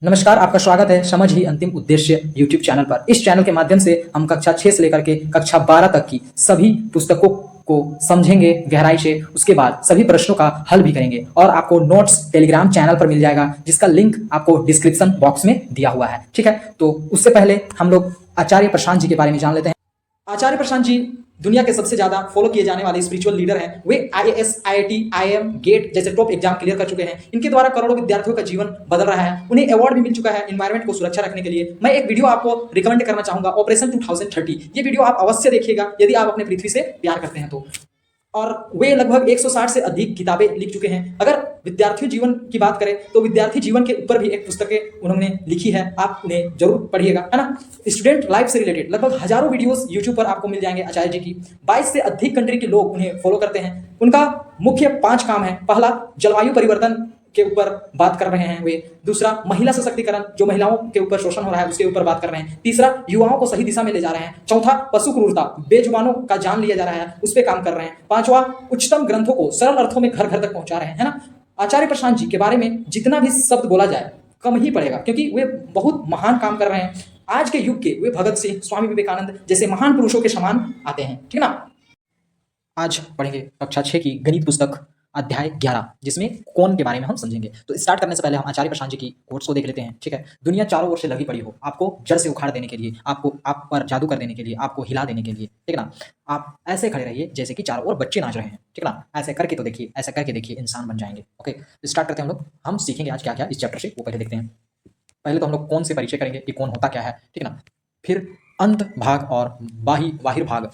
नमस्कार, आपका स्वागत है समझ ही अंतिम उद्देश्य यूट्यूब चैनल पर। इस चैनल के माध्यम से हम कक्षा 6 से लेकर के कक्षा 12 तक की सभी पुस्तकों को समझेंगे गहराई से, उसके बाद सभी प्रश्नों का हल भी करेंगे और आपको नोट्स टेलीग्राम चैनल पर मिल जाएगा, जिसका लिंक आपको डिस्क्रिप्शन बॉक्स में दिया हुआ है। ठीक है, तो उससे पहले हम लोग आचार्य प्रशांत जी के बारे में जान लेते हैं। आचार्य प्रशांत जी दुनिया के सबसे ज्यादा फॉलो किए जाने वाले स्पिरिचुअल लीडर हैं। वे आईएएस, आईआईटी, आईएम, गेट जैसे टॉप एग्जाम क्लियर कर चुके हैं। इनके द्वारा करोड़ों विद्यार्थियों का जीवन बदल रहा है। उन्हें अवार्ड भी मिल चुका है एनवायरमेंट को सुरक्षा रखने के लिए। मैं एक वीडियो आपको रिकमेंड करना चाहूंगा, ऑपरेशन 2030। ये वीडियो आप अवश्य देखिएगा यदि आप अपने पृथ्वी से प्यार करते हैं तो। और वे लगभग 160 से अधिक किताबें लिख चुके हैं। अगर विद्यार्थी जीवन की बात करें तो विद्यार्थी जीवन के ऊपर भी एक पुस्तकें उन्होंने लिखी है, आप उन्हें जरूर पढ़िएगा, है ना। स्टूडेंट लाइफ से रिलेटेड लगभग हजारों वीडियोस यूट्यूब पर आपको मिल जाएंगे आचार्य जी की। 22 से अधिक कंट्री के लोग उन्हें फॉलो करते हैं। उनका मुख्य 5 काम है। पहला, जलवायु परिवर्तन के ऊपर बात कर रहे हैं वे। दूसरा, महिला सशक्तिकरण, जो महिलाओं के ऊपर शोषण हो रहा है उसके ऊपर बात कर रहे हैं। तीसरा, युवाओं को सही दिशा में ले जा रहे हैं। चौथा, पशु क्रूरता, बेजुबानों का जान लिया जा रहा है, उस पर काम कर रहे हैं। पांचवा, उच्चतम ग्रंथों को सरल अर्थों में घर घर तक पहुंचा रहे हैं, है ना। आचार्य प्रशांत जी के बारे में जितना भी शब्द बोला जाए कम ही पड़ेगा, क्योंकि वे बहुत महान काम कर रहे हैं। आज के युग के वे भगत सिंह, स्वामी विवेकानंद जैसे महान पुरुषों के समान आते हैं, ठीक है ना। आज पढ़ेंगे कक्षा 6 की गणित पुस्तक अध्याय 11, जिसमें कौन के बारे में हम समझेंगे। तो स्टार्ट करने से पहले हम आचार्य प्रशांत जी की कोट्स को देख लेते हैं। ठीक है, दुनिया चारों ओर से लगी पड़ी हो, आपको जड़ से उखाड़ देने के लिए, आपको आप पर जादू कर देने के लिए, आपको हिला देने के लिए, ठीक है ना। आप ऐसे खड़े रहिए जैसे कि चारों ओर बच्चे नाच रहे हैं, ठीक है ना। ऐसे करके तो देखिए, ऐसा करके देखिए, इंसान बन जाएंगे। ओके, स्टार्ट करते हैं हम लोग। हम सीखेंगे आज क्या क्या इस चैप्टर से, वो पहले देखते हैं। पहले तो हम लोग कौन से परिचय करेंगे कि कौन होता क्या है, ठीक है ना। फिर अंत भाग और बाहिर भाग,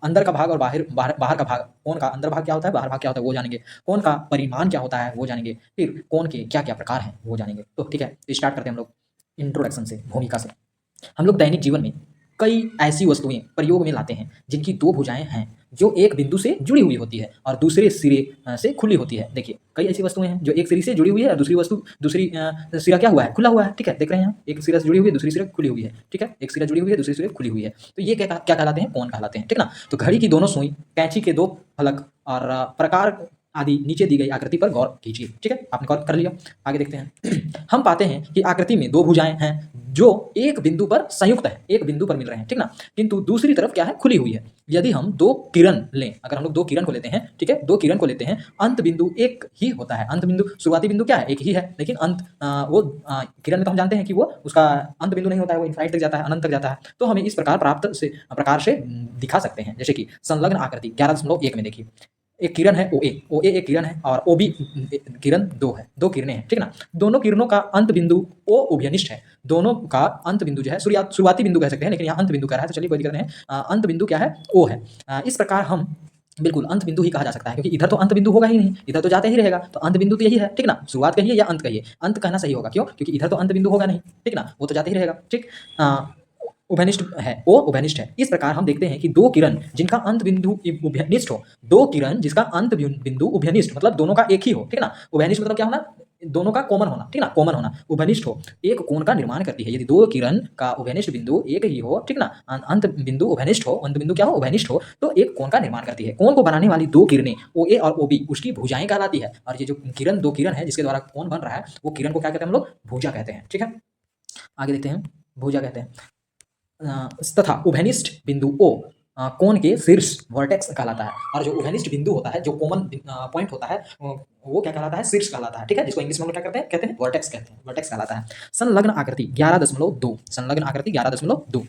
अंदर का भाग और बाहर का भाग, कौन का अंदर भाग क्या होता है, बाहर भाग क्या होता है वो जानेंगे। कौन का परिमाण क्या होता है वो जानेंगे। फिर कौन के क्या क्या प्रकार हैं वो जानेंगे। तो ठीक है, स्टार्ट करते हैं हम लोग इंट्रोडक्शन से, भूमिका से। हम लोग दैनिक जीवन में कई ऐसी वस्तुएं प्रयोग में लाते हैं जिनकी 2 भुजाएं हैं, जो एक बिंदु से जुड़ी हुई होती है और दूसरे सिरे से खुली होती है। देखिए, कई ऐसी वस्तुएं हैं जो एक सिरे से जुड़ी हुई है और दूसरी सिरा क्या हुआ है, खुला हुआ है। ठीक है, देख रहे हैं, एक सिरा से जुड़ी हुई है, दूसरी सिरा खुली हुई है। ठीक है, एक सिरा जुड़ी हुई है, दूसरी सिरा खुली हुई है। तो ये क्या क्या कहलाते हैं, कौन कहलाते हैं, ठीक ना। तो घड़ी की दोनों सुई, कैंची के 2 फलक और प्रकार आदि नीचे दी गई आकृति पर गौर कीजिए। ठीक है, आपने गौर कर लिया। आगे देखते हैं। हम पाते हैं कि आकृति में 2 भुजाएं हैं जो एक बिंदु पर संयुक्त है, एक बिंदु पर मिल रहे हैं, ठीक ना। किंतु दूसरी तरफ क्या है, खुली हुई है। यदि हम 2 किरण लें, अगर हम लोग 2 किरण को लेते हैं, ठीक है, 2 किरण को लेते हैं, अंत बिंदु एक ही होता है। अंत बिंदु, शुरुआती बिंदु क्या है, एक ही है, लेकिन अंत किरण में तो हम जानते हैं कि वो उसका अंत बिंदु नहीं होता है, वो इनफाइनाइट तक जाता है, अनंत तक जाता है। तो हमें इस प्रकार से दिखा सकते हैं, जैसे कि संलग्न आकृति 11.1 में देखिए, एक किरण है OA एक किरण है और OB किरण 2 है, 2 किरणें हैं, ठीक ना। दोनों किरणों का अंत बिंदु O उभयनिष्ठ है। दोनों का अंत बिंदु जो है शुरुआती बिंदु कह सकते हैं, लेकिन यहाँ अंत बिंदु कह रहा है, तो चलिए कोई दिक्कत नहीं है। अंत बिंदु क्या है, O है। इस प्रकार हम बिल्कुल अंत बिंदु ही कहा जा सकता है, क्योंकि इधर तो अंत बिंदु होगा ही नहीं, इधर तो जाते ही रहेगा, तो अंत बिंदु तो यही है, ठीक ना। शुरुआत कहिए या अंत कहिए, अंत कहना सही होगा, क्यों, क्योंकि इधर तो अंत बिंदु होगा नहीं, ठीक ना, वो तो जाते ही रहेगा, ठीक। उभयनिष्ठ है, ओ उभयनिष्ठ है। इस प्रकार हम देखते हैं कि 2 किरण जिनका अंत बिंदु उभयनिष्ठ हो, 2 किरण जिसका अंत बिंदु उभयनिष्ठ, मतलब दोनों का एक ही हो, ठीक ना। उभयनिष्ठ मतलब क्या होना, दोनों का कॉमन होना, ठीक ना, कॉमन होना। उभयनिष्ठ हो, एक कोण का निर्माण करती है। यदि 2 किरण का उभयनिष्ठ बिंदु एक ही हो, ठीक ना, अंत बिंदु उभयनिष्ठ हो, अंत बिंदु क्या हो, उभयनिष्ठ हो, तो एक कोण का निर्माण करती है। कोण को बनाने वाली 2 किरणें OA और OB उसकी भुजाएं कहलाती है। और ये जो किरण 2 किरण है जिसके द्वारा कोण बन रहा है, वो किरण को क्या कहते हैं हम लोग, भुजा कहते हैं, ठीक है। आगे देखते हैं, भुजा कहते हैं। तथा उभयनिष्ठ बिंदु O कोण के शीर्ष वर्टेक्स कहलाता है। और जो उभयनिष्ठ बिंदु होता है, जो कॉमन पॉइंट होता है, वो क्या कहलाता है, शीर्ष कहलाता है, ठीक है, जिसको इंग्लिश में हम लोग क्या कहते हैं, वर्टेक्स कहते हैं, वर्टेक्स कहलाता है। संलग्न आकृति 11.2, संलग्न आकृति 11.2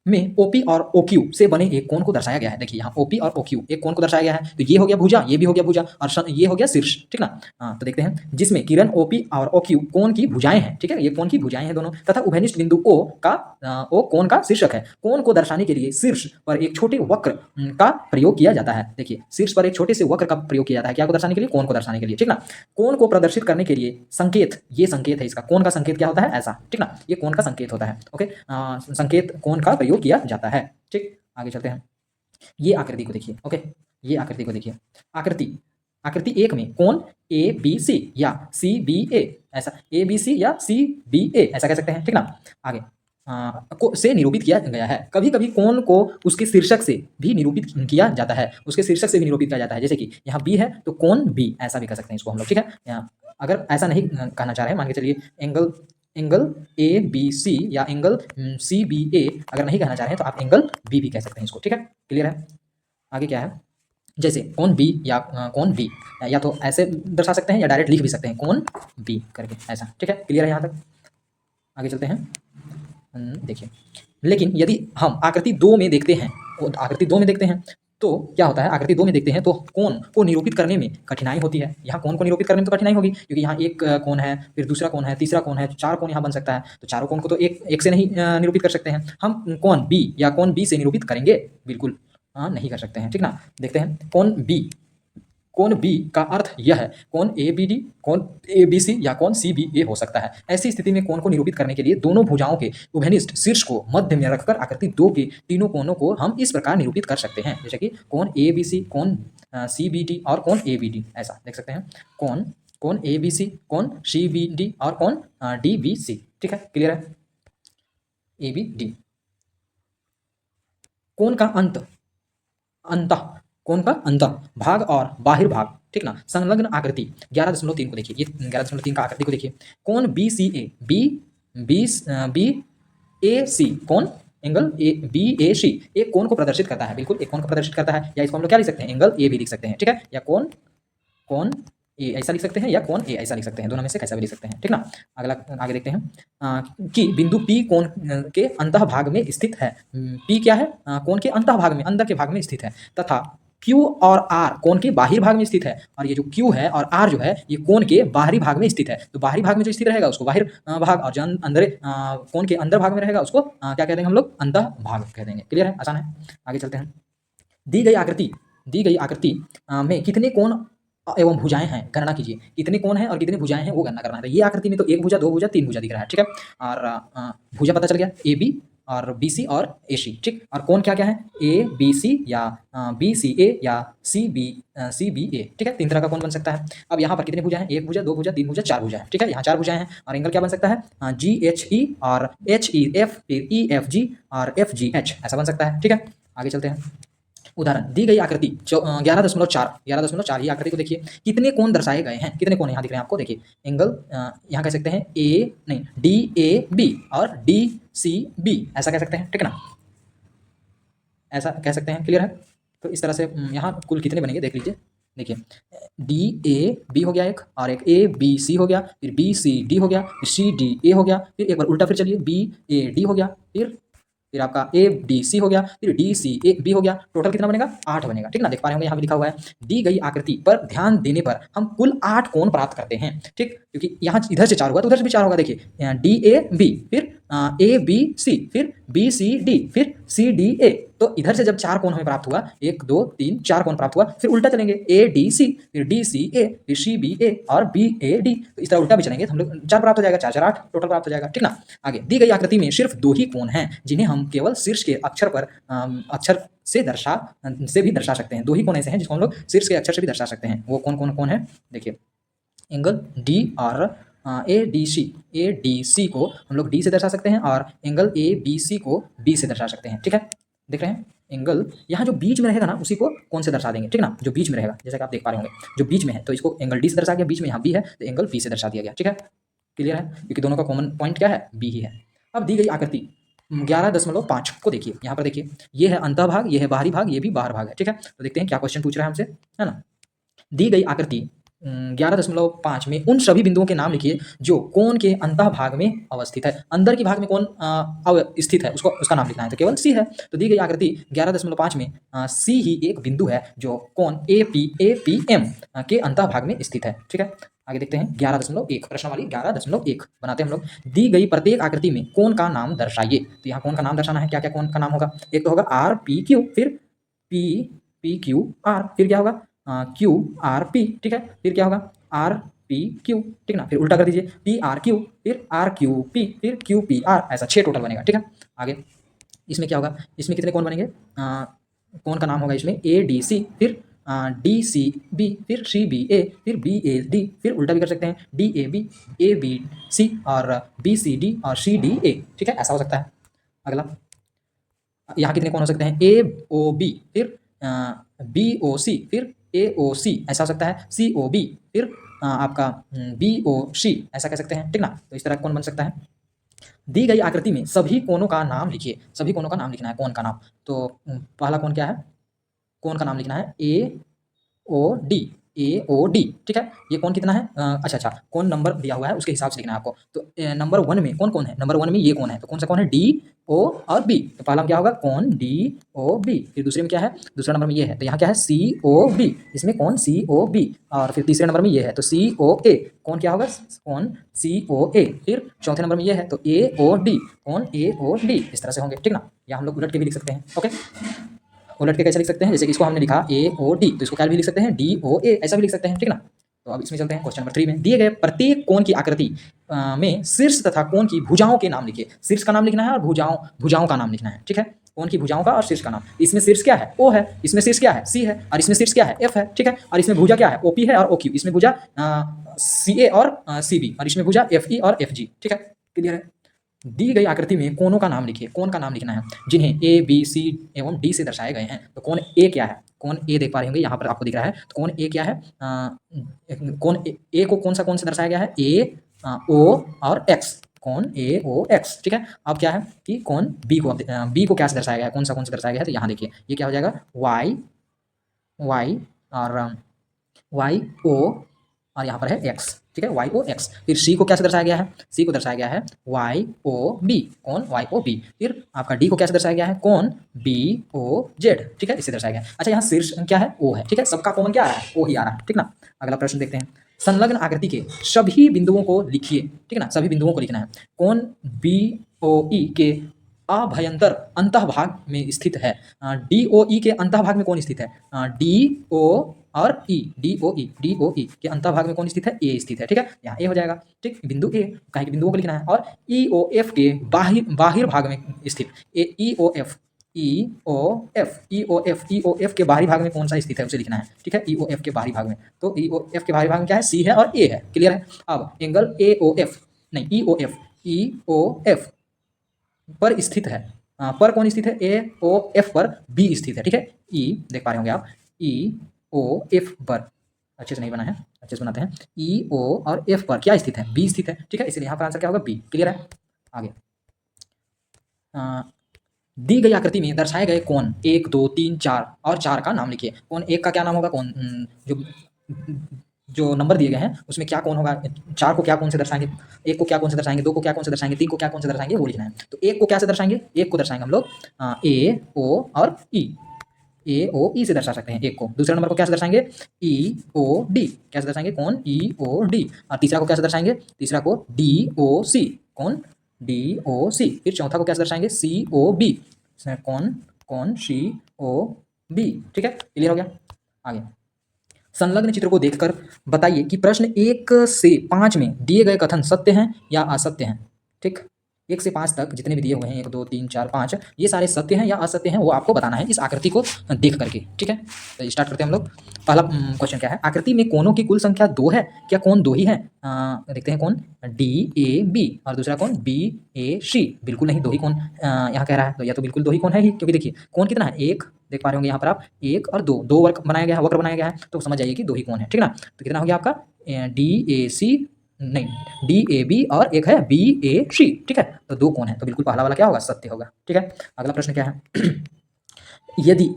में OP और OQ से बने एक कोण को दर्शाया गया है। देखिए यहाँ OP और OQ एक कोण को दर्शाया गया है, तो ये हो गया भुजा, ये भी हो गया भुजा, और ये हो गया शीर्ष, ठीक ना। तो देखते हैं, जिसमें किरण OP और OQ कोण की भुजाएं हैं, ठीक है, ये कोण की भुजाएं हैं दोनों, तथा उभयनिष्ठ बिंदु O कोण का शीर्षक है। कोण को दर्शाने के लिए शीर्ष पर एक छोटे वक्र का प्रयोग किया जाता है। देखिए, शीर्ष पर एक छोटे से वक्र का प्रयोग किया जाता है, क्या को दर्शाने के लिए, कोण को दर्शाने के लिए, ठीक ना। कोण को प्रदर्शित करने के लिए संकेत, ये संकेत है इसका, कोण का संकेत क्या होता है, ऐसा, ठीक ना, ये कोण का संकेत होता है। ओके, संकेत कोण का प्रयोग किया जाता है, ठीक। आगे चलते हैं, ये आकृति को देखिए। ओके, ये आकृति को देखिए। आकृति 1 में कोण ABC या CBA, ऐसा ABC या CBA ऐसा कह सकते हैं, ठीक ना। आगे से निरूपित किया गया है। कभी कभी कोण को उसके शीर्षक से भी निरूपित किया जाता है, उसके शीर्षक से भी निरूपित किया जाता है। जैसे कि यहाँ B है तो कोण B, ऐसा भी कह सकते हैं इसको हम लोग, ठीक है। यहाँ अगर ऐसा नहीं कहना चाह रहे हैं, मान के चलिए angle angle A B C या एंगल सी बी ए अगर नहीं कहना चाह रहे हैं तो आप एंगल बी भी कह सकते हैं इसको, ठीक है, क्लियर है। आगे क्या है, जैसे कोण बी या कोण बी, या तो ऐसे दर्शा सकते हैं या डायरेक्ट लिख भी सकते हैं कोण बी करके ऐसा, ठीक है, क्लियर है यहाँ तक। आगे चलते हैं, देखिए, लेकिन यदि हम आकृति 2 में देखते हैं, आकृति 2 में देखते हैं तो क्या होता है, आकृति 2 में देखते हैं तो कोण को निरूपित करने में कठिनाई होती है। यहाँ कोण को निरूपित करने में तो कठिनाई होगी क्योंकि यहाँ एक कोण है, फिर दूसरा कोण है, तीसरा कोण है, 4 कोण यहाँ बन सकता है, तो चारों कोण को तो एक से नहीं निरूपित कर सकते हैं। हम कोण बी या कोण बी से निरूपित करेंगे, बिल्कुल नहीं कर सकते हैं, ठीक ना। देखते हैं कोण बी का अर्थ यह है कोण ए बी डी, कोण ए बी सी या कोण सी बी ए हो सकता है। ऐसी स्थिति में कोण को निरूपित करने के लिए दोनों भुजाओं के उभयनिष्ठ शीर्ष को मध्य में रखकर आकृति 2 के तीनों कोणों को हम इस प्रकार निरूपित कर सकते हैं, जैसे कि कोण ए बी सी, कोण सी बी डी और कोण ए बी डी, ऐसा देख सकते हैं, कोण ए बी सी, कोण सी बी डी और कोण डी बी सी, ठीक है, क्लियर है। ए बी डी, कोण का कोण का अंत भाग और बाहिर भाग, ठीक ना, संलग्न आकृति 11.3 को देखिए, ये 11.3 का आकृति को देखिए, कोण बी सी ए बी ए सी, कोण एंगल ए बी ए सी एक कोण को प्रदर्शित करता है, बिल्कुल एक कोण को प्रदर्शित करता है, या इसको हम लोग क्या लिख सकते हैं, एंगल ए भी लिख सकते हैं, ठीक है, या कोण ए ऐसा लिख सकते हैं या कोण ए ऐसा लिख सकते हैं, दोनों में से कैसा भी लिख सकते हैं, ठीक ना। अगला आगे देखते हैं कि बिंदु P कोण के अंतः भाग में स्थित है। P क्या है, कोण के अंतः भाग में, अंदर के भाग में स्थित है, तथा Q और R कोण के बाहरी भाग में स्थित है, और ये जो Q है और R जो है ये कोण के बाहरी भाग में स्थित है। तो बाहरी भाग में जो स्थित रहेगा उसको बाहर भाग, और जो अंदर कोण के अंदर भाग में रहेगा उसको क्या कह देंगे हम लोग, अंतः भाग कह देंगे, क्लियर है, आसान है। आगे चलते हैं, दी गई आकृति में कितने कोण एवं भुजाएं हैं, गणना कीजिए, कितने कोण हैं और कितने भुजाएं हैं वो गणना करना है। तो ये आकृति में तो एक भुजा, दो भुजा, तीन भुजा दिख रहा है, ठीक है, और भुजा पता चल गया ए बी और बी सी और ए सी, ठीक, और कोण क्या क्या है, ए बी सी या बी सी ए या सी बी ए, ठीक है, तीन तरह का कोण बन सकता है। अब यहाँ पर कितने भुजा हैं, एक भुजा, दो भुजा, तीन भुजा, चार भुजा है, ठीक है, यहाँ चार भुजाएं हैं, और एंगल क्या बन सकता है, जी एच ई और एच ई एफ, फिर ई एफ जी और एफ जी एच, ऐसा बन सकता है, ठीक है। आगे चलते हैं, उदाहरण, दी गई आकृति 11.4 ही आकृति को देखिए, कितने कोण दर्शाए गए हैं, कितने कोण यहाँ दिख रहे हैं आपको, देखिए, एंगल यहाँ कह सकते हैं डी ए बी और डी सी बी, ऐसा कह सकते हैं, ठीक है ना, ऐसा कह सकते हैं, क्लियर है। तो इस तरह से यहाँ कुल कितने बनेंगे देख लीजिए, देखिए, डी ए बी हो गया एक, और एक ए बी सी हो गया, फिर बी सी डी हो गया, फिर सी डी ए हो गया, फिर एक बार उल्टा फिर चलिए, बी ए डी हो गया, फिर आपका ए डी सी हो गया, फिर डी सी ए बी हो गया, टोटल कितना बनेगा, 8 बनेगा, ठीक ना, देख पा रहे होंगे यहाँ भी लिखा हुआ है। दी गई आकृति पर ध्यान देने पर हम कुल 8 कोण प्राप्त करते हैं, ठीक, क्योंकि यहाँ इधर से 4 होगा तो उधर से भी 4 होगा, देखिए, डी ए बी, फिर ए बी सी, फिर बी सी डी, फिर सी डी ए, तो इधर से जब 4 कोण हमें प्राप्त हुआ, 1 2 3 4 कोण प्राप्त हुआ, फिर उल्टा चलेंगे, ए डी सी, फिर डी सी ए, फिर सी बी ए और बी ए डी, तो इस तरह उल्टा भी चलेंगे तो हम लोग 4 प्राप्त हो जाएगा, 4 4 8 टोटल प्राप्त हो जाएगा, ठीक ना। आगे, दी गई आकृति में सिर्फ 2 ही कोण हैं जिन्हें हम केवल शीर्ष के अक्षर से भी दर्शा सकते हैं, 2 ही कोण ऐसे हैं जिसको हम लोग शीर्ष के अक्षर से भी दर्शा सकते हैं, वो कौन है, देखिए, एंगल डी और ए डी सी को हम लोग डी से दर्शा सकते हैं, और एंगल ए बी सी को बी से दर्शा सकते हैं, ठीक है, देख रहे हैं, एंगल यहाँ जो बीच में रहेगा ना उसी को कौन से दर्शा देंगे, ठीक ना, जो बीच में रहेगा, जैसा कि आप देख पा रहे होंगे, जो बीच में है तो इसको एंगल डी से दर्शा गया, बीच में यहाँ बी है तो एंगल बी से दर्शा दिया गया, ठीक है, क्लियर है, क्योंकि दोनों का कॉमन पॉइंट क्या है, बी ही है। अब दी गई आकृति 11.5 को देखिए, यहाँ पर देखिए, ये है अंतः भाग, ये है बाहरी भाग, ये भी बाहर भाग है, ठीक है, तो देखते हैं क्या क्वेश्चन पूछ रहा है हमसे, है ना। दी गई आकृति 11.5 में उन सभी बिंदुओं के नाम लिखिए जो कोण के अंतः भाग में अवस्थित है, अंदर की भाग में कौन स्थित है उसका नाम लिखना है, तो केवल सी है, तो दी गई आकृति 11.5 में सी ही एक बिंदु है जो कोण ए पी एम के अंतः भाग में स्थित है, ठीक है। आगे देखते हैं 11.1 प्रश्न वाली 11.1 बनाते हैं हम लोग। दी गई प्रत्येक आकृति में कोण का नाम दर्शाइए, तो यहाँ कोण का नाम दर्शाना है, क्या क्या कोण का नाम होगा, एक तो होगा आर पी क्यू, फिर पी क्यू आर, फिर क्या होगा क्यू आर पी, ठीक है, फिर क्या होगा आर पी क्यू, ठीक ना, फिर उल्टा कर दीजिए, पी आर क्यू, फिर आर क्यू पी, फिर क्यू पी आर, ऐसा 6 टोटल बनेगा, ठीक है। आगे इसमें क्या होगा, इसमें कितने कोण बनेंगे, कोण का नाम होगा इसमें ए डी सी, फिर डी सी बी, फिर सी बी ए, फिर बी ए डी, फिर उल्टा भी कर सकते हैं, डी ए बी सी और बी सी डी और सी डी ए, ठीक है, ऐसा हो सकता है। अगला, यहाँ कितने कोण हो सकते हैं, ए ओ बी, फिर बी ओ सी, फिर ए ओ सी, ऐसा हो सकता है, सी ओ बी, फिर आपका BOC ऐसा कह सकते हैं, ठीक ना। तो इस तरह कौन बन सकता है। दी गई आकृति में सभी कोनों का नाम लिखिए, सभी कोनों का नाम लिखना है, कोन का नाम। तो पहला कोन क्या है, कोन का नाम लिखना है AOD, AOD, ठीक है। ये कोन कितना है, अच्छा कोन नंबर दिया हुआ है उसके हिसाब से लिखना है आपको। तो नंबर 1 में कौन कौन है, नंबर 1 में ये कौन है, तो कौन सा कौन है, DO और B। तो पहला में क्या होगा, कौन DOB। फिर दूसरे में क्या है, दूसरा नंबर में ये है, तो यहाँ क्या है COB, इसमें कौन COB। और फिर तीसरे नंबर में ये है तो COA, कौन क्या होगा, कौन COA। फिर चौथे नंबर में ये है तो AOD, कौन AOD। इस तरह से होंगे, ठीक ना। या हम लोग उलट के भी लिख सकते हैं, ओके। उलट के कैसे लिख सकते हैं, जैसे कि इसको हमने लिखा AOD, तो इसको क्या भी लिख सकते हैं DOA, ऐसा भी लिख सकते हैं, ठीक ना। तो अब इसमें चलते हैं क्वेश्चन नंबर 3 में। दिए गए प्रत्येक कोण की आकृति में शीर्ष तथा कोण की भुजाओं के नाम लिखिए। शीर्ष का नाम लिखना है और भुजाओं का नाम लिखना है, ठीक है। कोण की भुजाओं का और शीर्ष का नाम। इसमें शीर्ष क्या है, O है, इसमें शीर्ष क्या है, C है, और इसमें शीर्ष क्या है, F है, ठीक है। और इसमें भुजा क्या है, OP है और OQ। इसमें भुजा CA और CB, और इसमें भुजा FE और FG, ठीक है। क्लियर है। दी गई आकृति में कोनों का नाम लिखिए, कोण का नाम लिखना है जिन्हें A B C एवं D से दर्शाए गए हैं। तो कोण A क्या है, कोण A देख पा रहे होंगे यहाँ पर आपको दिख रहा है। तो कोण A क्या है, कोण A को कौन सा कोण से दर्शाया गया है, A O और X, कोण AOX, ठीक है। अब क्या है कि कोण B को क्या से दर्शाया गया है, कौन सा कोण से दर्शाया गया है, तो यहाँ देखिए ये क्या हो जाएगा Y और YO और यहाँ पर है X, ठीक है, YOX। फिर C को क्या से दर्शाया गया है, C को दर्शाया गया है YOB, कौन YOB। फिर आपका D को क्या से दर्शाया गया है, कौन BOZ, ठीक है, इससे दर्शाया गया है। अच्छा यहाँ शीर्ष क्या है, O है, ठीक है, सबका कॉमन क्या आ रहा है, O ही आ रहा है, ठीक ना। अगला प्रश्न देखते हैं। संलग्न आकृति के सभी बिंदुओं को लिखिए, ठीक है ना, सभी बिंदुओं को लिखना है। कौन BOE के अभयंतर अंतःभाग में स्थित है। DOE के अंतःभाग में कौन स्थित है, DO और E, DOE के अंतःभाग में कौन स्थित है, A स्थित है, ठीक है। यहाँ A हो जाएगा, ठीक, बिंदु A, कहीं के बिंदुओं को लिखना है। और EOF के बाहर भाग में स्थित EOF के बाहरी भाग में कौन सा स्थित है उसे लिखना है, ठीक है, EOF के बाहरी भाग में। तो EOF के बाहरी भाग में क्या है, C है और A है, क्लियर है। अब एंगल EOF पर स्थित है, पर कौन स्थित है, AOF पर B स्थित है, ठीक है। E देख पा रहे होंगे आप, EOF पर, अच्छे से नहीं बना है, अच्छे से बनाते हैं। EO और F पर क्या स्थित है, B स्थित है, ठीक है, इसलिए यहाँ पर आंसर क्या होगा, B, क्लियर है। आगे दी गई आकृति में दर्शाए गए कोण 1 2 3 4 और 4 का नाम लिखिए। कोण 1 का क्या नाम होगा, कोण जो नंबर दिए गए हैं उसमें क्या कोण होगा, 4 को क्या कोण से दर्शाएंगे, 1 को क्या कोण से दर्शाएंगे, 2 को क्या कोण से दर्शाएंगे, 3 को क्या कोण से दर्शाएंगे, वो लिखना है। तो 1 को क्या से दर्शाएंगे, 1 को दर्शाएंगे हम लोग AO और E, AOE से दर्शा सकते हैं 1 को। दूसरे नंबर को क्या से दर्शाएंगे, EOD, क्या से दर्शाएंगे, कौन EOD। और तीसरा को क्या से दर्शाएंगे, तीसरा को DOC, कौन DOC। फिर चौथा को क्या से दर्शाएंगे, COB, कौन COB, ठीक है, क्लियर हो गया। आगे संलग्न चित्र को देखकर बताइए कि प्रश्न 1 से 5 में दिए गए कथन सत्य हैं या असत्य हैं, ठीक। 1 से 5 तक जितने भी दिए हुए हैं, 1 2 3 4 5, ये सारे सत्य हैं या असत्य हैं, वो आपको बताना है इस आकृति को देख करके, ठीक है। तो स्टार्ट करते हैं हम लोग। पहला क्वेश्चन क्या है, आकृति में कोनों की कुल संख्या 2 है, क्या कोण 2 ही है। देखते हैं कौन DAB और दूसरा कौन BAC, बिल्कुल नहीं, 2 ही कोण यहाँ कह रहा है, तो या तो बिल्कुल 2 ही कोण है ही, क्योंकि देखिए कोण कितना है, 1 देख पा रहे होंगे यहाँ पर आप, 1 और 2 वक्र बनाया गया है, तो समझ जाइए कि 2 ही कोण है, ठीक ना। तो कितना हो गया आपका DAB और एक है BAC, ठीक है, तो 2 कोण है, तो बिल्कुल पहला वाला क्या होगा, सत्य होगा, ठीक है। अगला प्रश्न क्या है यदि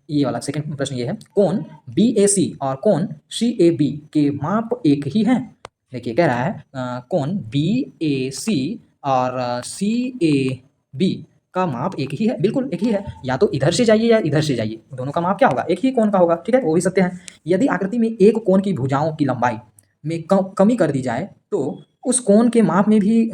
ये वाला सेकंड प्रश्न ये है, कोण BAC और कोण CAB के माप एक ही हैं। देखिए कह रहा है कोण BAC और CAB का माप एक ही है, बिल्कुल एक ही है, या तो इधर से जाइए या इधर से जाइए, दोनों का माप क्या होगा, एक ही कोण का होगा, ठीक है, वो भी सत्य है। यदि आकृति में एक कोण की भुजाओं की लंबाई में कमी कर दी जाए तो उस कोण के माप में भी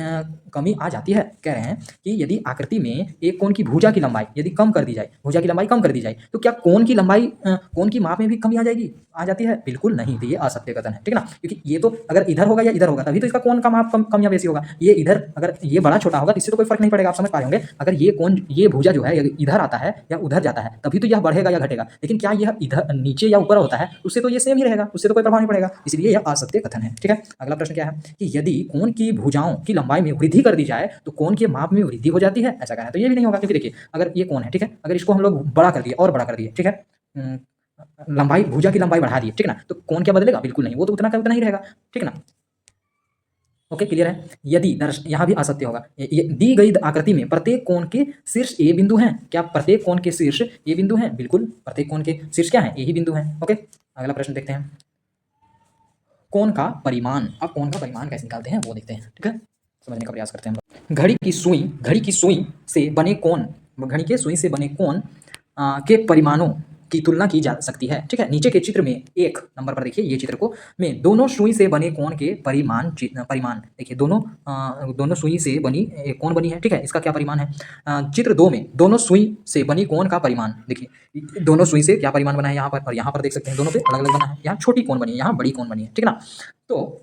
कमी आ जाती है। कह रहे हैं कि यदि आकृति में एक कोण की भुजा की लंबाई यदि कम कर दी जाए, भुजा की लंबाई कम कर दी जाए, तो क्या कोण की लंबाई कोण की माप में भी कमी आ जाती है, बिल्कुल नहीं, तो ये असत्य कथन है, ठीक ना। क्योंकि ये तो अगर इधर होगा या इधर होगा तभी तो इसका कोण का माप कम या बेसी होगा। ये इधर अगर ये बड़ा छोटा होगा तो इससे तो कोई फर्क नहीं पड़ेगा, आप समझ पा रहे होंगे। अगर ये कोण, ये भुजा जो है इधर आता है या उधर जाता है तभी तो यह बढ़ेगा या घटेगा, लेकिन क्या यह इधर नीचे या ऊपर होता है उससे तो ये सेम ही रहेगा, उससे तो कोई प्रभाव नहीं पड़ेगा, इसलिए यह असत्य कथन है, ठीक है। अगला प्रश्न क्या है कि यदि कोण की भुजाओं की लंबाई में वृद्धि कर दी जाए तो कोण के माप में वृद्धि हो जाती है, ऐसा कहना है। तो ये भी नहीं होगा, क्योंकि देखिए अगर ये कोण है, ठीक है, अगर इसको हम लोग बड़ा कर दिए और बड़ा कर दिए, ठीक है, लंबाई, भुजा की लंबाई बढ़ा दी, ठीक है ना, तो कोण क्या बदलेगा? बिल्कुल नहीं, वो तो उतना का उतना ही रहेगा, ठीक है ना। ओके, क्लियर है। यदि दर्श यहाँ भी असत्य होगा। ये दी गई आकृति में प्रत्येक कोण के शीर्ष ए बिंदु हैं। क्या प्रत्येक कोण के शीर्ष ए बिंदु हैं? बिल्कुल, प्रत्येक कोण के शीर्ष क्या है? ए ही बिंदु हैं। ओके, अगला प्रश्न देखते हैं। कोण का परिमाण। अब कोण का परिमाण कैसे निकालते हैं वो देखते हैं, ठीक है, समझने का प्रयास करते हैं हम। घड़ी की सुई से बने कोण, घड़ी के सुई से बने कोण के परिमाणों की तुलना की जा सकती है, ठीक है। नीचे के चित्र में 1 नंबर पर देखिए, ये चित्र को में दोनों सुई से बने कोण के परिमाण देखिए, दोनों सुई से बनी कोण बनी है, ठीक है, इसका क्या परिमाण है? चित्र 2 में दोनों सुई से बनी कोण का परिमाण देखिए, दोनों सुई से क्या परिमाण बना है यहाँ पर, और यहाँ पर देख सकते हैं दोनों पे अलग अलग बना है। यहाँ छोटी कोण बनी है, यहाँ बड़ी कोण बनी है, ठीक है ना। तो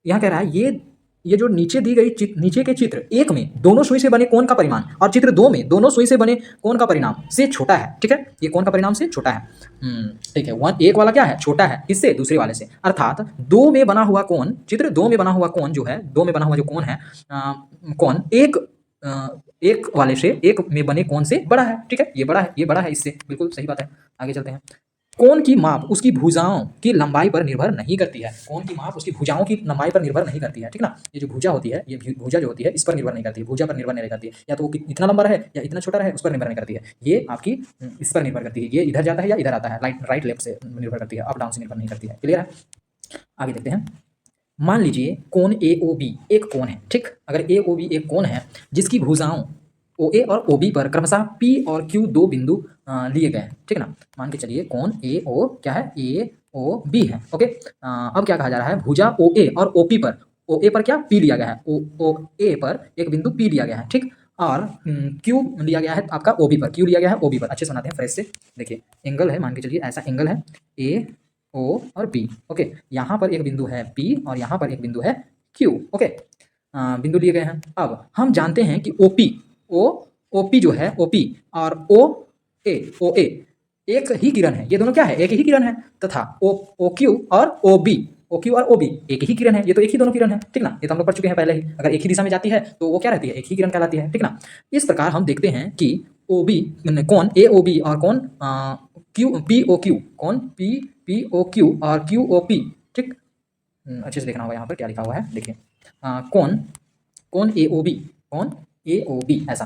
यहाँ कह रहा है ये जो नीचे दी गई नीचे के चित्र 1 में दोनों सुई से बने कोण का परिमाण और चित्र 2 में दोनों सुई से बने कोण का परिणाम से छोटा है, ठीक है, ये कोण का परिणाम से छोटा है। ठीक है, एक वाला क्या है? छोटा है, किससे? दूसरे वाले से। अर्थात 2 में बना हुआ कोण, चित्र 2 में बना हुआ कोण जो है, 2 में बना हुआ जो कोण है, कोण एक वाले से, 1 में बने कोण से बड़ा है, ठीक है, ये बड़ा है इससे, बिल्कुल सही बात है। आगे चलते हैं। कोण की माप उसकी भुजाओं की लंबाई पर निर्भर नहीं करती है। कोण की माप उसकी भुजाओं की लंबाई पर निर्भर नहीं करती है, ठीक ना। ये जो भुजा होती है, ये भुजा जो होती है, इस पर निर्भर नहीं करती है, भुजा पर निर्भर नहीं करती है, या तो वो इतना लंबा है या इतना छोटा है, उस पर निर्भर नहीं करती है। ये आपकी इस पर निर्भर करती है, ये इधर जाता है या इधर आता है, राइट लेफ्ट से निर्भर करती है, अप डाउन से निर्भर नहीं करती है। क्लियर है? आगे देखते हैं। मान लीजिए कोण AOB एक कोण है, ठीक। अगर AOB एक कोण है जिसकी भुजाओं OA और OB पर क्रमशः P और Q 2 बिंदु लिए गए हैं, ठीक है ना। मान के चलिए कोण AO क्या है? AOB है। ओके, अब क्या कहा जा रहा है? भुजा OA और OP पर, OA पर क्या? P लिया गया है, OA पर एक बिंदु P लिया गया है, ठीक। और Q लिया गया है आपका OB पर, Q लिया गया है OB पर। अच्छे से बनाते हैं फ्रेश से। देखिए एंगल है, मान के चलिए ऐसा एंगल है AO और B। ओके, यहाँ पर एक बिंदु है P और यहाँ पर एक बिंदु है Q। ओके, बिंदु लिए गए हैं। अब हम जानते हैं कि OP जो है, OP और OA एक ही किरण है। ये दोनों क्या है? एक ही किरण है। तथा OQ और OB एक ही किरण है। ये तो एक ही दोनों किरण है, ठीक ना। ये तो हम लोग पढ़ चुके हैं पहले ही। अगर एक ही दिशा में जाती है तो वो क्या रहती है? एक ही किरण कहलाती है, ठीक ना। इस प्रकार हम देखते हैं कि कोण AOB और कोण POQ, कोण POQ और QOP, ठीक। अच्छे से देखना होगा यहाँ पर क्या लिखा हुआ है। देखिए कोण AOB ऐसा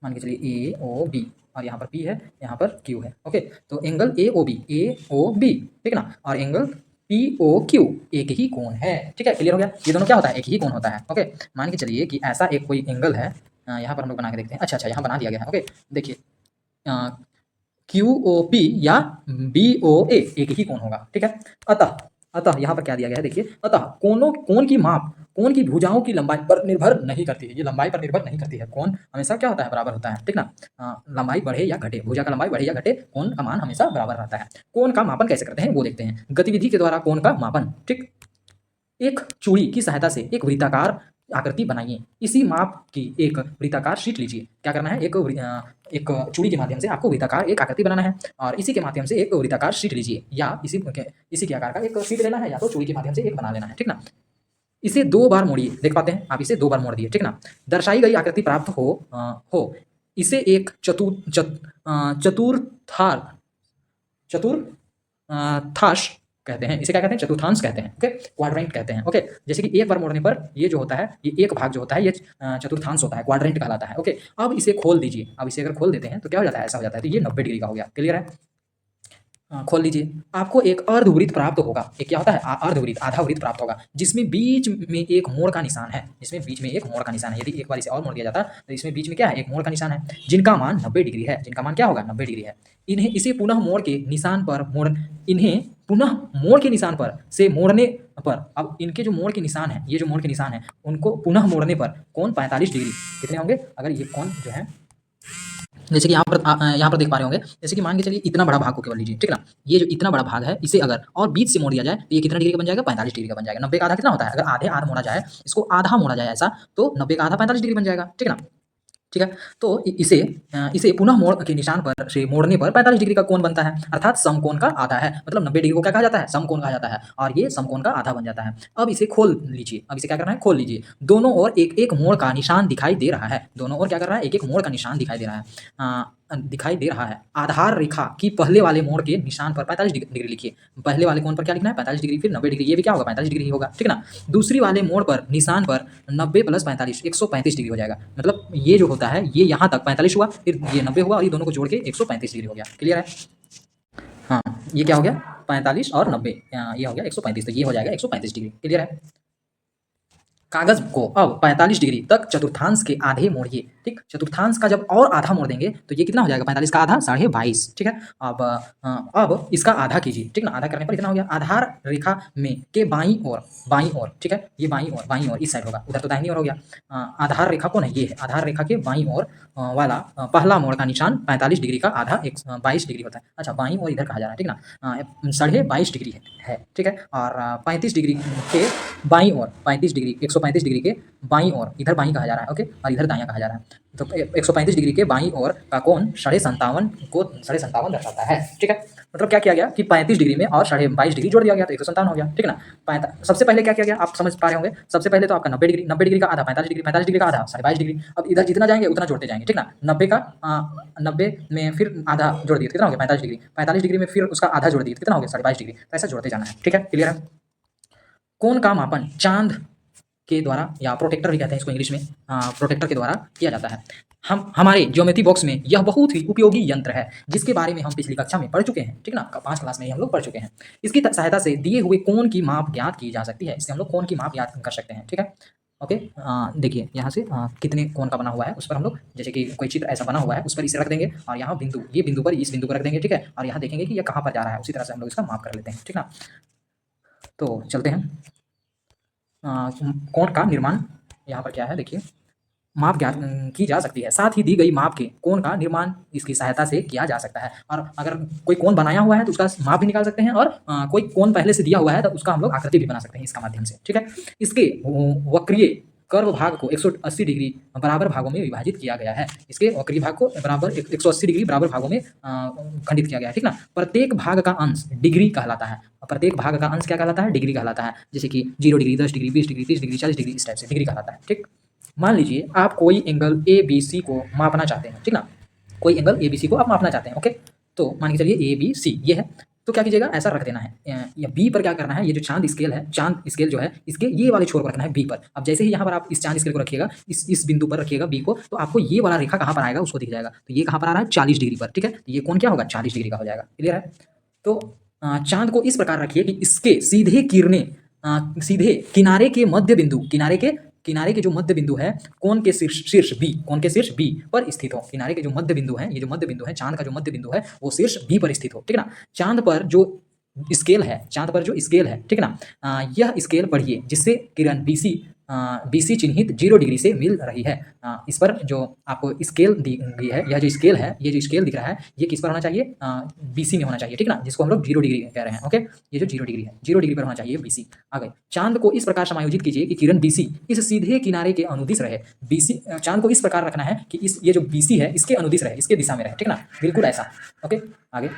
मान के चलिए AOB, और यहाँ पर P है, यहाँ पर Q है। ओके, तो एंगल AOB ठीक है ना, और एंगल POQ एक ही कोण है, ठीक है। क्लियर हो गया? ये दोनों क्या होता है? एक ही कोण होता है। ओके, मान के चलिए कि ऐसा एक कोई एंगल है, यहाँ पर हम लोग बना के देखते हैं। अच्छा, यहाँ बना दिया गया है। ओके, देखिए QOP या BOA एक ही कोण होगा, ठीक है। अतः यहाँ पर क्या दिया गया है? देखिए, अतः कोण की माप कोण की भुजाओं की लंबाई पर निर्भर नहीं करती है। ये लंबाई पर निर्भर नहीं करती है। कोण हमेशा क्या होता है? बराबर होता है, ठीक ना। लंबाई बढ़े या घटे, भुजा का लंबाई बढ़े या घटे, कोण का मान हमेशा बराबर रहता है। कोण का मापन कैसे करते हैं वो देखते हैं। गतिविधि के द्वारा कोण का मापन, ठीक। एक चूड़ी की सहायता से एक वृत्ताकार आकृति बनाइए। इसी माप की एक वृत्ताकार शीट लीजिए। क्या करना है? एक चूड़ी के माध्यम से आपको वृत्ताकार एक आकृति बनाना है, और इसी के माध्यम से एक वृत्ताकार शीट लीजिए, या इसी के आकार का एक शीट लेना है, या तो चूड़ी के माध्यम से एक बना लेना है, ठीक ना। इसे 2 बार मोड़िए। देख पाते हैं आप? इसे 2 बार मोड़ दिए, ठीक ना। दर्शाई गई आकृति प्राप्त हो इसे एक चतुर्थांश कहते हैं। इसे क्या कहते हैं? चतुर्थांश कहते हैं। ओके, क्वाड्रेंट कहते हैं। ओके, जैसे कि एक बार मोड़ने पर ये जो होता है, ये एक भाग जो होता है, ये चतुर्थांश होता है, क्वाड्रेंट कहलाता है। ओके, अब इसे खोल दीजिए। अब इसे अगर खोल देते हैं तो क्या हो जाता है? ऐसा हो जाता है। तो ये 90 डिग्री का हो गया। क्लियर है? खोल लीजिए। आपको एक अर्धवृत्त प्राप्त होगा। एक क्या होता है? अर्धवृत्त, आधा वृत्त प्राप्त होगा, जिसमें बीच में एक मोड़ का निशान है। यदि एक बार इसे और मोड़ दिया जाता तो इसमें बीच में क्या है? एक मोड़ का निशान है, जिनका मान 90 डिग्री है। जिनका मान क्या होगा? 90 डिग्री है। इन्हें पुनः मोड़ के निशान पर से मोड़ने पर, अब इनके जो मोड़ के निशान है, ये जो मोड़ के निशान है, उनको पुनः मोड़ने पर कोण 45 डिग्री कितने होंगे? अगर ये कोण जो है, जैसे कि यहाँ पर देख पा रहे होंगे, जैसे कि मान के चलिए इतना बड़ा भाग को केवल लीजिए, ठीक है ना। ये जो इतना बड़ा भाग है, इसे अगर और बीच से मोड़ दिया जाए तो ये कितना डिग्री का बन जाएगा? 45 डिग्री का बन जाएगा। 90 का आधा कितना होता है? अगर आधा मोड़ा जाए, इसको आधा मोड़ा जाए ऐसा, तो 90 का आधा 45 डिग्री बन जाएगा, ठीक है ना। ठीक है, तो इसे पुनः मोड़ के निशान पर से मोड़ने पर 45 डिग्री का कोण बनता है, अर्थात समकोण का आधा है। मतलब 90 डिग्री को क्या कहा जाता है? समकोण कहा जाता है, और ये समकोण का आधा बन जाता है। अब इसे खोल लीजिए। अब इसे क्या करना है? खोल लीजिए। दोनों ओर एक एक मोड़ का निशान दिखाई दे रहा है। दोनों ओर क्या कर रहा है? एक एक मोड़ का निशान दिखाई दे रहा है। दिखाई दे रहा है। आधार रेखा की पहले वाले मोड़ के निशान पर 45 डिग्री लिखिए। पहले वाले कोण पर क्या लिखना है? 45 डिग्री, फिर 90 डिग्री, ये भी क्या होगा? 45 डिग्री ही होगा, ठीक है ना। दूसरी वाले मोड़ पर निशान पर 90 + 45 135 डिग्री हो जाएगा। मतलब ये जो होता है ये यहाँ तक 45 हुआ, फिर ये 90 हुआ और ये दोनों को जोड़ के 135 डिग्री हो गया। क्लियर है? हाँ, ये क्या हो गया? 45 और 90, ये हो गया 135, तो ये हो जाएगा 135 डिग्री। क्लियर है? कागज को अब 45 डिग्री तक चतुर्थांश के आधे मोड़िए। ठीक, चतुर्थांश का जब और आधा मोड़ देंगे तो ये कितना हो जाएगा? 45 का आधा 22.5। ठीक है, अब इसका आधा कीजिए। ठीक ना, आधा करने पर इतना हो गया। आधार रेखा में के बाईं ओर, ठीक है, ये बाईं ओर इस साइड होगा, उधर तो दाहिनी ओर हो गया। आधार रेखा कौन है? ये है। आधार रेखा के बाईं ओर वाला पहला मोड़ का निशान 45 डिग्री का आधा 22 डिग्री होता है। अच्छा, बाईं ओर इधर कहा जा रहा है, ठीक ना, 22.5 डिग्री है, ठीक है। और 35 डिग्री के बाईं ओर, 35 डिग्री 135 डिग्री के बाईं ओर, इधर बाईं कहा जा रहा है, ओके, और इधर दायां कहा जा रहा है। तो 135 डिग्री के बाईं ओर का कोण 57.5 दर्शाता है। ठीक है, मतलब क्या किया गया कि 35 डिग्री में और 22.5 डिग्री जोड़ दिया गया तो 157 हो गया। ठीक है ना। सबसे पहले क्या किया गया आप समझ पा रहे होंगे। सबसे पहले तो आपका 90 डिग्री, 90 डिग्री का आधा 45 डिग्री, 45 डिग्री का आधा 22.5 डिग्री। अब इधर जितना जाएंगे उतना जोड़ते जाएंगे, ठीक ना। 90 में फिर आधा जोड़ दिए, कितना हो गया? 45 डिग्री। 45 डिग्री में फिर उसका आधा जोड़ दिए, कितना हो गया? 22.5 डिग्री। तो ऐसा जोड़ते जाना है। ठीक है, क्लियर है। कोण का मापन चांद के द्वारा, या प्रोटेक्टर भी कहते हैं इसको इंग्लिश में, प्रोटेक्टर के द्वारा किया जाता है। हमारे ज्योमेट्री बॉक्स में यह बहुत ही उपयोगी यंत्र है जिसके बारे में हम पिछली कक्षा में पढ़ चुके हैं, ठीक ना। 5 क्लास में ही हम लोग पढ़ चुके हैं। इसकी सहायता से दिए हुए कोण की माप ज्ञात की जा सकती है। इससे हम लोग कोण की माप ज्ञात कर सकते हैं, ठीक है। ओके, देखिए यहाँ से कितने कोण का बना हुआ है उस पर हम लोग, जैसे कि कोई चित्र ऐसा बना हुआ है उस पर इसे रख देंगे और यहाँ बिंदु, ये बिंदु पर इस बिंदु पर रख देंगे, ठीक है। और यहाँ देखेंगे कि यह कहाँ पर जा रहा है, उसी तरह से हम लोग इसका माप कर लेते हैं, ठीक ना। तो चलते हैं, कोण का निर्माण यहाँ पर क्या है, देखिए, माप ज्ञात की जा सकती है। साथ ही दी गई माप के कोण का निर्माण इसकी सहायता से किया जा सकता है। और अगर कोई कोण बनाया हुआ है तो उसका माप भी निकाल सकते हैं, और कोई कोण पहले से दिया हुआ है तो उसका हम लोग आकृति भी बना सकते हैं इसका माध्यम से, ठीक है। इसके वक्रीय कर्व भाग को 180 डिग्री बराबर भागों में विभाजित किया गया है। इसके वक्रीय भाग को बराबर 180 डिग्री बराबर भागों में खंडित किया गया है, ठीक ना। प्रत्येक भाग का अंश डिग्री कहलाता है। प्रत्येक भाग का अंश क्या कहलाता है? डिग्री कहलाता है। जैसे कि 0 degree, 10 degree, 20 degree, 30 degree, 40 degree, इस टाइप से डिग्री कहलाता है, ठीक। मान लीजिए आप कोई एंगल ABC को मापना चाहते हैं, ठीक ना। कोई एंगल ABC को आप मापना चाहते हैं, ओके। तो मान के चलिए ABC ये है, तो क्या कीजिएगा, ऐसा रख देना है, या B पर क्या करना है, ये जो चांद स्केल है, चांद स्केल जो है इसके ये वाले छोर पर रखना है B पर। अब जैसे ही यहाँ पर आप इस चांद स्केल को रखिएगा, इस बिंदु पर रखिएगा B को, तो आपको ये वाला रेखा कहाँ पर आएगा उसको दिख जाएगा। तो ये कहाँ पर आ रहा है? 40 डिग्री पर, ठीक है। तो ये कोण क्या होगा? 40 डिग्री का हो जाएगा। क्लियर है। तो चांद को इस प्रकार रखिए कि इसके सीधे किरणें सीधे किनारे के मध्य बिंदु, किनारे के जो मध्य बिंदु है कोण के शीर्ष B, कोण के शीर्ष B पर स्थित हो। किनारे के जो मध्य बिंदु है, ये जो मध्य बिंदु है, चांद का जो मध्य बिंदु है वो शीर्ष B पर स्थित हो, ठीक है ना। चांद पर जो स्केल है, ठीक है ना, यह स्केल पढ़िए जिससे किरण BC चिन्हित 0 डिग्री से मिल रही है। इस पर जो आपको स्केल दी गई है, यह जो स्केल है, ये जो स्केल दिख रहा है, ये किस पर होना चाहिए? BC में होना चाहिए, ठीक ना, जिसको हम लोग 0 डिग्री कह रहे हैं, ओके। ये जो 0 डिग्री है, 0 डिग्री पर होना चाहिए BC। आगे, चांद को इस प्रकार समायोजित कीजिए कि किरण BC इस सीधे किनारे के अनुदिश रहे। BC, चांद को इस प्रकार रखना है कि ये जो BC है इसके अनुदिश रहे, इसके दिशा में रहे, ठीक ना, बिल्कुल ऐसा, ओके। आगे,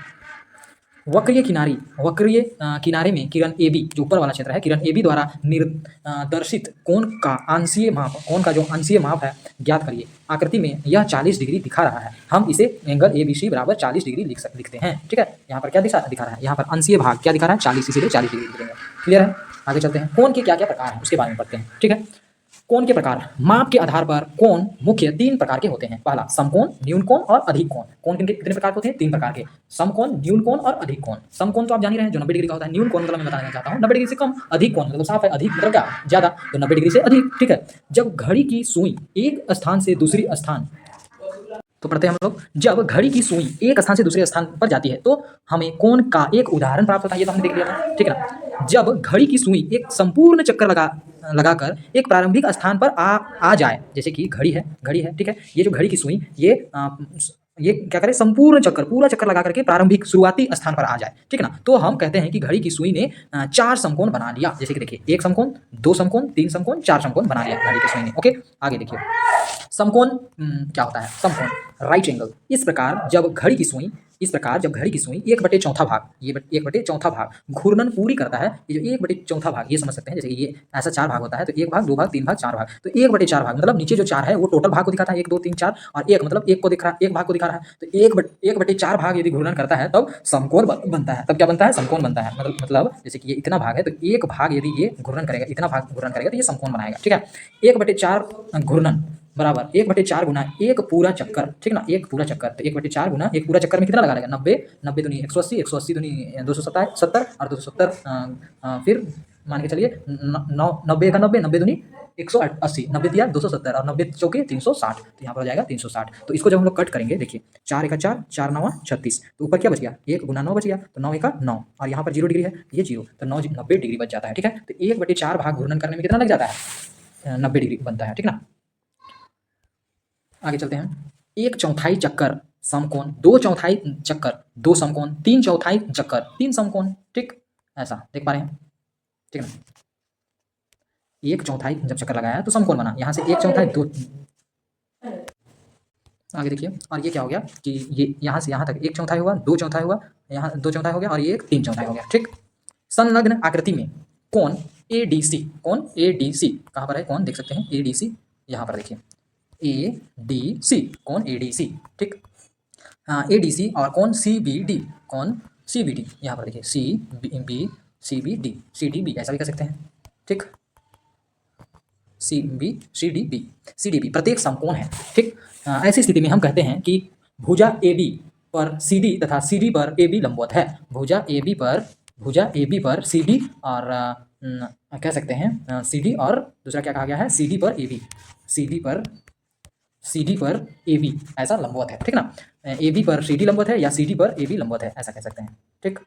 वक्रीय किनारे में किरण AB, जो ऊपर वाला क्षेत्र है, किरण AB द्वारा निर्देशित कोण का जो अंशीय माप है ज्ञात करिए। आकृति में यह 40 डिग्री दिखा रहा है। हम इसे एंगल ABC बराबर 40 डिग्री लिखते हैं, ठीक है। यहाँ पर क्या दिखा रहा है? यहाँ पर अंशीय भाग क्या दिखा रहा है? 40, इसीलिए 40 डिग्री लिखेंगे। क्लियर है। आगे चलते हैं, कोण के क्या क्या प्रकार हैं उसके बारे में पढ़ते हैं, ठीक है। कोण के प्रकार, माप के आधार पर कोण मुख्य 3 प्रकार के होते हैं। पहला, समकोण, न्यून कोण और अधिक कोण। कोण कितने प्रकार के होते हैं? 3 प्रकार के, समकोण, न्यून कोण और अधिक कोण। समकोण तो आप जान ही रहे हैं, जो 90 डिग्री का होता है। न्यून कोण मतलब मैं बताना चाहता हूँ 90 डिग्री से कम। अधिक कोण मतलब साफ है, अधिक मतलब क्या? ज्यादा, तो 90 डिग्री से अधिक, ठीक है। जब घड़ी की सुई एक स्थान से दूसरी स्थान, तो पढ़ते हैं हम लोग, जब घड़ी की सुई एक स्थान से दूसरे स्थान पर जाती है तो हमें कोण का एक उदाहरण प्राप्त होता है। ये तो हमने देख लिया था, ठीक है ना। जब घड़ी की सुई एक संपूर्ण चक्कर लगाकर एक प्रारंभिक स्थान पर आ जाए, जैसे कि घड़ी है, ठीक है। ये जो घड़ी की सुई ये क्या करे? पूरा चक्कर लगा करके प्रारंभिक शुरुआती स्थान पर आ जाए, ठीक है ना। तो हम कहते हैं कि घड़ी की सुई ने 4 समकोण बना लिया। जैसे कि देखिए, 1 समकोण, 2 समकोण, 3 समकोण, 4 समकोण बना लिया घड़ी की सुई ने, ओके। आगे देखिए, समकोण क्या होता है? समकोण, राइट एंगल। इस प्रकार जब घड़ी की सुई इस प्रकार जब घड़ी की सुई 1/4 भाग, ये 1/4 भाग घूर्णन पूरी करता है, ये जो 1/4 भाग, ये समझ सकते हैं जैसे कि ये ऐसा 4 भाग होता है, तो 1 भाग, 2 भाग, 3 भाग, 4 भाग, तो 1/4 भाग मतलब नीचे जो 4 है वो टोटल भाग को दिखाता है, 1 2 3 4 और 1 मतलब 1 को दिख रहा है, 1 भाग को दिखा रहा है, तो 1/4 भाग यदि घूर्णन करता है तब समकोण बनता है। तब क्या बनता है? समकोण बनता है। मतलब जैसे कि ये इतना भाग है तो 1 भाग यदि ये घूर्णन करेगा, इतना भाग घूर्णन करेगा तो ये समकोण बनाएगा, ठीक है। 1/4 घूर्णन बराबर 1/4 गुना एक पूरा चक्कर, ठीक ना, एक पूरा चक्कर, तो 1/4 गुना एक पूरा चक्कर में कितना लगा रहेगा? 90, 90 दूनी 180, 180 दूनी 270 और 270 फिर मान के चलिए 90 का 90, 90 दूनी 180, 90 दिया 270 और 90 चौके 360, तो यहाँ पर हो जाएगा 360। तो इसको जब हम लोग कट करेंगे, देखिए 4 एका 4, 4 9 36, तो ऊपर क्या बच गया? 1 गुना 9 बच गया, तो 9 एका 9 और यहाँ पर 0 डिग्री है, ये 0, तो 90 डिग्री बच जाता है, ठीक है। तो 1/4 भाग घूर्णन करने में कितना लग जाता है? 90 डिग्री बनता है, ठीक ना। आगे चलते हैं। 1/4 चक्कर समकोण, 2/4 चक्कर 2 समकोण, 3/4 चक्कर 3 समकोण, ठीक, ऐसा देख पा रहे हैं, ठीक है ना। 1/4 जब चक्कर लगाया तो समकोण बना, यहाँ से 1/4 2, आगे देखिए, और ये क्या हो गया कि ये यहाँ से यहाँ तक 1/4 हुआ, 2/4 हुआ, यहाँ 2/4 हो गया और ये 3/4 हो गया, ठीक। संलग्न आकृति में कोण ADC, कोण ADC कहाँ पर है? कोण देख सकते हैं ADC, यहाँ पर देखिए ADC, कोण ADC, ठीक। ADC और कोण CBD, कोण CBD, यहाँ पर देखिए CBD, CDB ऐसा भी कर सकते हैं, ठीक। CDB प्रत्येक समकोण है, ठीक। ऐसी स्थिति में हम कहते हैं कि भुजा AB पर CD तथा CD पर AB लंबवत है। भुजा AB पर CD और कह सकते हैं CD और दूसरा क्या कहा गया है? CD पर AB ऐसा लंबवत है, ठीक ना। AB पर CD लंबवत है या CD पर AB लंबवत है, ऐसा कह सकते हैं, ठीक।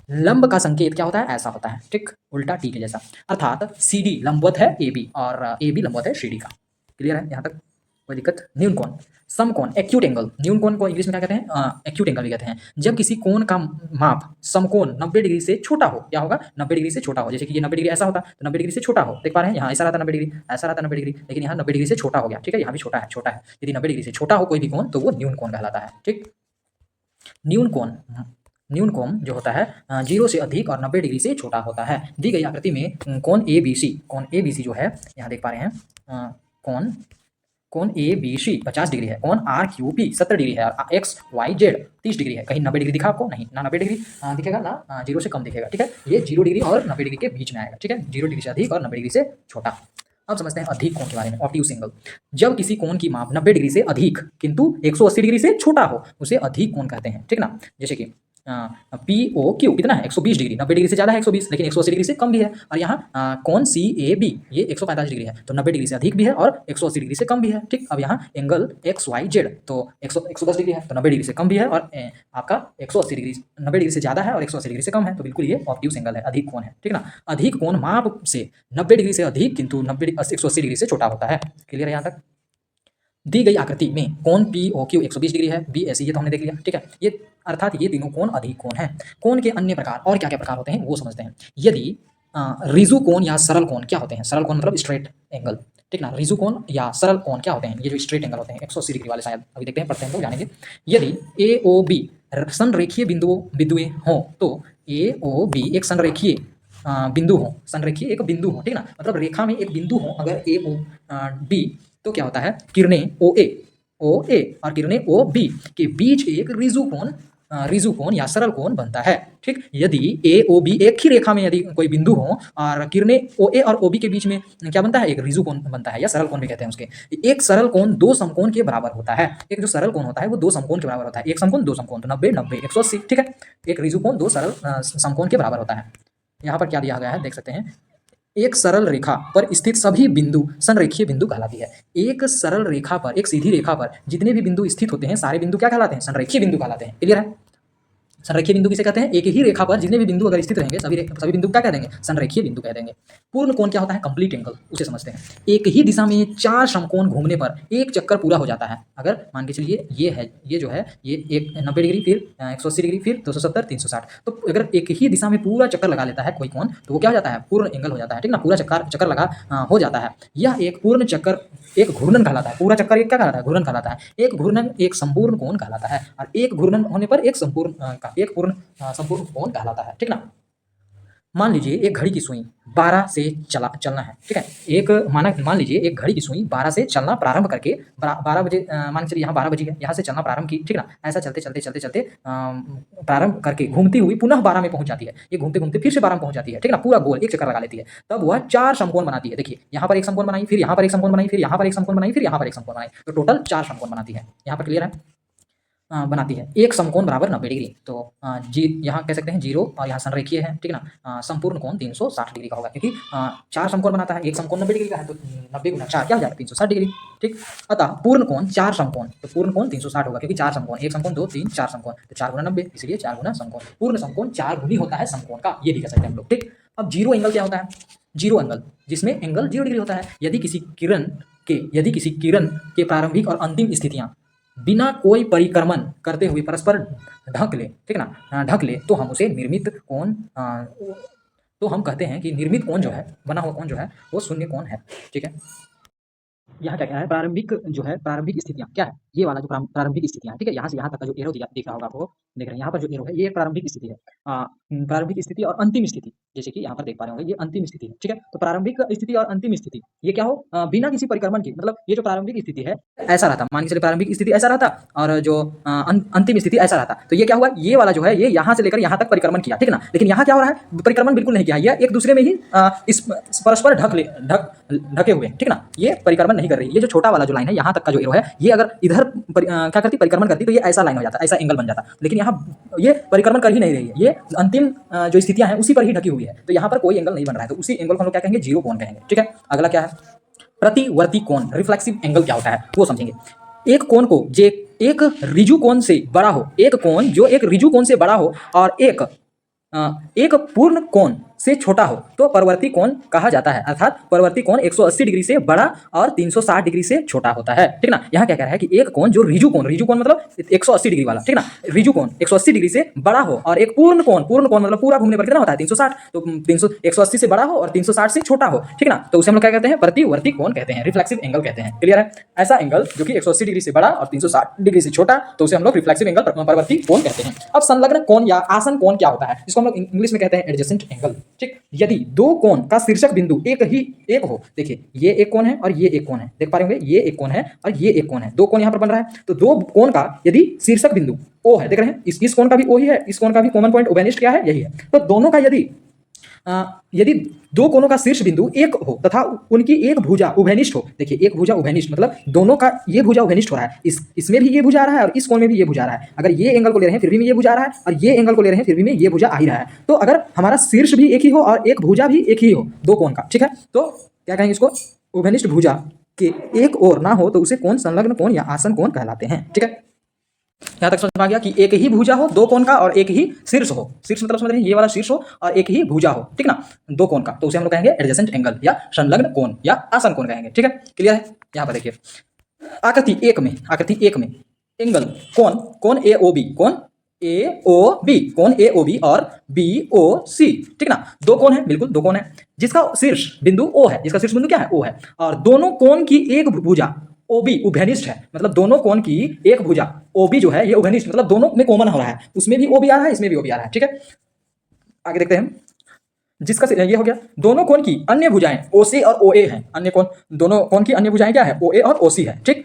लंब का संकेत क्या होता है? ऐसा होता है, ठीक, उल्टा टी के जैसा, अर्थात CD लंबवत है AB और AB लंबवत है CD का। क्लियर है यहाँ तक? कोई दिक्कत? न्यून कोण, समकोण, एक्यूट एंगल, न्यून कोण को इंग्लिश में क्या कहते हैं? एक्यूट एंगल भी कहते हैं। जब किसी कोण का माप समकोण 90 डिग्री से छोटा हो, क्या होगा? 90 डिग्री से छोटा हो, जैसे कि ये 90 डिग्री ऐसा होता तो 90 डिग्री से छोटा हो, देख पा रहे हैं यहाँ ऐसा रहता 90 डिग्री, ऐसा रहता 90 डिग्री, लेकिन यहाँ 90 डिग्री से छोटा हो गया, ठीक है, यहाँ भी छोटा है, छोटा है। यदि 90 डिग्री से छोटा हो कोई भी कोण तो वो न्यून कोण कहलाता है, ठीक। न्यून कोण जो होता है 0 से अधिक और 90 डिग्री से छोटा होता है। दी गई आकृति में कोण ABC जो है, यहाँ देख पा रहे हैं कोण ABC 50 डिग्री है, कोण RQP 70 डिग्री है और XYZ 30 डिग्री है। कहीं 90 डिग्री दिखा आपको? नहीं, ना 90 डिग्री दिखेगा ना 0 से कम दिखेगा, ठीक है। ये 0 डिग्री और 90 डिग्री के बीच में आएगा, ठीक है, 0 डिग्री से अधिक और 90 डिग्री से छोटा। अब समझते हैं अधिक कोण के बारे में, ऑब्ट्यूज एंगल। जब किसी कोण की माप 90 डिग्री से अधिक किंतु 180 डिग्री से छोटा हो उसे अधिक कोण कहते हैं, ठीक ना। जैसे कि POQ कितना है? 120 डिग्री, 90 डिग्री से ज़्यादा है 120, लेकिन 180 डिग्री से कम भी है। और यहाँ कोण CAB ये 145 डिग्री है, तो 90 डिग्री से अधिक भी है और 180 डिग्री से कम भी है, ठीक। अब यहाँ एंगल XYZ तो 110 डिग्री है, तो 90 डिग्री से कम भी है और आपका 180 डिग्री, 90 डिग्री से ज़्यादा है और 180 डिग्री से कम है, तो बिल्कुल ये ऑब्ट्यूज एंगल है, अधिक कोण है, ठीक ना। अधिक कोण माप से 90 डिग्री से अधिक किंतु 180 डिग्री से छोटा होता है। क्लियर है यहाँ तक? दी गई आकृति में कोण POQ 120 डिग्री है, BAC ये तो हमने देख लिया, ठीक है। ये अर्थात ये तीनों कोण अधिक कोण है। कोण के अन्य प्रकार और क्या क्या प्रकार होते हैं वो समझते हैं। यदि रिजु कोण या सरल कोण क्या होते हैं? सरल कोण मतलब स्ट्रेट एंगल, ठीक ना। रिजु कोण या सरल कोण क्या होते हैं? ये जो स्ट्रेट एंगल होते हैं 180 डिग्री वाले, शायद अभी देखते हैं, पढ़ते हैं तो जानेंगे। यदि AOB संरेखीय बिंदुएं हों तो AOB एक संरेखीय बिंदु हो, संरेखीय एक बिंदु हो, ठीक ना, मतलब रेखा में एक बिंदु हो अगर AOB, तो क्या होता है? किरणें OA और किरणें OB के बीच एक रिजु कोण या सरल कोण बनता है, ठीक। यदि AOB एक ही रेखा में यदि कोई बिंदु हो और किरणें OA और OB के बीच में क्या बनता है? एक रिजु कोण बनता है या सरल कोण भी कहते हैं उसके। एक सरल कोण दो समकोण के बराबर होता है। एक जो सरल कोण होता है वो दो समकोण के बराबर होता है, एक समकोण दो समकोण, तो 90 90 180, ठीक है। एक रिजु कोण दो सरल समकोण के बराबर होता है। यहाँ पर क्या दिया गया है देख सकते हैं, एक सरल रेखा पर स्थित सभी बिंदु संरेखीय बिंदु कहलाती है। एक सरल रेखा पर, एक सीधी रेखा पर जितने भी बिंदु स्थित होते हैं सारे बिंदु क्या कहलाते हैं? संरेखीय बिंदु कहलाते हैं। क्लियर है? संरेखीय बिंदु किसे कहते हैं? एक ही रेखा पर जितने भी बिंदु अगर स्थित रहेंगे सभी बिंदु क्या कह देंगे? संरेखीय बिंदु कह देंगे। पूर्ण कोण क्या होता है? कंप्लीट एंगल, उसे समझते हैं। एक ही दिशा में 4 समकोण घूमने पर एक चक्कर पूरा हो जाता है। अगर मान के चलिए ये है, ये जो है ये एक 90 डिग्री, फिर 180 डिग्री, फिर 270, 360, तो अगर एक ही दिशा में पूरा चक्कर लगा लेता है कोई कोण, तो वो क्या हो जाता है? पूर्ण एंगल हो जाता है, ठीक ना? पूरा चक्कर लगा हो जाता है। यह एक पूर्ण चक्कर एक घूर्णन कहलाता है। पूरा चक्कर एक क्या कहलाता है? घूर्णन कहलाता है। एक घूर्णन एक संपूर्ण कोण कहलाता है, और एक घूर्णन होने पर एक पूर्ण संपूर्ण कोण कहलाता है, ठीक ना? मान लीजिए एक घड़ी की सुई 12 से चलना है, ठीक है? मान लीजिए एक घड़ी की सुई 12 से चलना प्रारंभ करके 12 बजे, मान के चलिए यहाँ 12 बजी है, यहाँ से चलना प्रारंभ की, ठीक ना? ऐसा चलते प्रारंभ करके घूमती हुई पुनः 12 में पहुंच जाती है। ये घूमते घूमते फिर से 12 में पहुंच जाती है, ठीक ना? पूरा गोल एक चक्कर लगा लेती है। तब वह 4 समकोण बनाती है। देखिए यहाँ पर एक समकोण बनाई, फिर यहाँ पर एक समकोण बनाई, फिर यहाँ पर एक समकोण बनाई, फिर यहाँ पर एक समकोण बनाई, तो टोटल 4 समकोण बनाती है। यहाँ पर क्लियर है? बनाती है। एक समकोण बराबर 90 डिग्री, तो यहाँ कह सकते हैं 0, और यहाँ संरेखीय है, ठीक ना? संपूर्ण कोण 360 डिग्री का होगा, क्योंकि 4 समकोण बनाता है। एक समकोण 90 डिग्री का है, तो 90 गुना 4 क्या हो जाएगा? 360 डिग्री, ठीक? अतः पूर्ण कोण 4 समकोण, तो पूर्ण कोण 360 होगा, क्योंकि 4 समकोण, 1 समकोण 2 3 4 समकोण, तो 4 गुना 90, इसलिए 4 गुना समकोण। पूर्ण समकोण 4 गुनी होता है समकोण का, ये भी कह सकते हैं हम लोग, ठीक? अब जीरो एंगल क्या होता है? जीरो एंगल, जिसमें एंगल 0 डिग्री होता है। यदि किसी किरण के प्रारंभिक और अंतिम स्थितियां बिना कोई परिक्रमण करते हुए परस्पर ढक ले, ठीक ना? ढक ले, तो हम उसे निर्मित कोण, तो हम कहते हैं कि निर्मित कोण जो है, बना हुआ कोण जो है, वो शून्य कोण है, ठीक है? यहाँ क्या है? प्रारंभिक स्थितियाँ क्या है? ये वाला जो प्रारंभिक स्थितियाँ है, ठीक है? यहाँ से यहाँ तक का जो एरो दिख रहा होगा आपको, देख रहे हैं यहाँ पर जो एरो है, ये एक प्रारंभिक स्थिति है। प्रारंभिक स्थिति और अंतिम स्थिति, जैसे कि यहाँ पर देख पा रहे होंगे, ये अंतिम स्थिति है, ठीक है? तो प्रारंभिक स्थिति और अंतिम स्थिति ये क्या हो? बिना किसी परिक्रमण के, मतलब ये जो प्रारंभिक स्थिति है ऐसा रहता, मान के चलिए प्रारंभिक स्थिति ऐसा रहता, और जो अंतिम स्थिति ऐसा रहता, तो ये क्या हुआ? ये वाला जो है, ये यहाँ से लेकर यहाँ तक परिक्रमण किया, ठीक ना? लेकिन यहाँ क्या हो रहा है? परिक्रमण बिल्कुल नहीं किया, ये एक दूसरे में ही इस परस्पर ढके हुए, ठीक ना? ये परिक्रमण नहीं कर रही। ये जो छोटा वाला जो लाइन है, यहाँ तक का जो एरो है, ये अगर इधर क्या करती? परिक्रमण करती, तो ये ऐसा लाइन हो जाता, ऐसा एंगल बन जाता। लेकिन यहाँ ये परिक्रमण कर ही नहीं रही है, ये अंतिम जो स्थितियां हैं उसी पर ही ढकी हुई है, तो यहाँ पर कोई एंगल नहीं बन रहा है, तो उसी एंगल को हम लोग क्या कहेंगे? जीरो कोण कहेंगे, ठीक है? अगला क्या है? प्रतिवर्ती कोण, रिफ्लेक्सिव एंगल क्या होता है वो समझेंगे। एक कोण को जो एक ऋजु कोण से बड़ा हो, एक कोण जो एक ऋजु कोण से बड़ा हो और एक पूर्ण कोण से छोटा हो, तो परवर्ती कोण कहा जाता है। अर्थात परवर्ती कोण 180 डिग्री से बड़ा और 360 डिग्री से छोटा होता है, ठीक ना? यहाँ क्या कह रहा है कि एक कोण जो ऋजु कोण मतलब 180 डिग्री वाला, ठीक ना? ऋजु कोण 180 डिग्री से बड़ा हो, और एक पूर्ण कोण मतलब पूरा घूमने पर कितना होता है? 360, तो 180 से बड़ा हो और 360 से छोटा हो, ठीक ना? तो उसे हम लोग क्या कहते हैं? प्रतिवर्ती कोण कहते हैं, रिफ्लेक्सिव एंगल कहते हैं। क्लियर है? ऐसा एंगल जो कि 180 डिग्री से बड़ा और 360 डिग्री से छोटा, तो उसे हम लोग रिफ्लेक्सिव एंगल, परवर्ती कोण कहते हैं। अब संलग्न कोण या आसन कोण क्या होता है? इसको हम लोग इंग्लिश में कहते हैं एडजेसेंट एंगल, ठीक? यदि दो कोण का शीर्षक बिंदु एक हो, देखिए ये एक कोण है और ये एक कोण है, देख पा रहे होंगे, ये एक कोण है और ये एक कोण है, दो कोण यहाँ पर बन रहा है, तो दो कोण का यदि शीर्षक बिंदु O है, देख रहे हैं, इस कोण का भी O ही है, इस कोण का भी कॉमन पॉइंट ओबेनिस्ट क्या है? यही है। तो दोनों का यदि दो कोणों का शीर्ष बिंदु एक हो तथा उनकी एक भुजा उभयनिष्ठ हो, देखिए एक भुजा उभयनिष्ठ मतलब दोनों का ये भुजा उभयनिष्ठ हो रहा है, इसमें भी ये भुजा आ रहा है और इस कोण में भी ये भुजा आ रहा है। अगर ये एंगल को ले रहे हैं फिर भी ये भुजा आ रहा है, और ये एंगल को ले रहे हैं फिर भी ये भुजा आ ही रहा है, तो अगर हमारा शीर्ष भी एक ही हो और एक भुजा भी एक ही हो दो कोण का, ठीक है, तो क्या कहेंगे इसको? उभयनिष्ठ भुजा के एक और ना हो तो उसे कोण संलग्न कोण या आसन कोण कहलाते हैं, ठीक है? यहाँ तक समझ में आ गया कि एक ही भुजा हो दो कोण का और एक ही शीर्ष हो, शीर्ष मतलब समझ रहे हैं ये वाला शीर्ष हो और एक ही भुजा हो, ठीक ना, दो कोण का, तो उसे हम लोग कहेंगे एडजेसेंट एंगल या संलग्न कोण या आसन कोण कहेंगे, ठीक है? क्लियर है? यहाँ पर देखिए आकृति एक में एंगल कोण AOB और BOC, ठीक ना, दो कोण है, बिल्कुल दो कोण है, जिसका शीर्ष बिंदु O है, जिसका शीर्ष बिंदु क्या है? O है, और दोनों कोण की एक भुजा OB उभयनिष्ठ है, मतलब दोनों कोण की एक भुजा OB जो है ये उभयनिष्ठ, मतलब दोनों में कॉमन हो रहा है, उसमें भी OB आ रहा है, इसमें भी OB आ रहा है, ठीक है? आगे देखते हैं, जिसका ये हो गया। दोनों कोण की अन्य भुजाएं OC और OA हैं, अन्य कोण, दोनों कोण की अन्य भुजाएं क्या है? OA और OC है, ठीक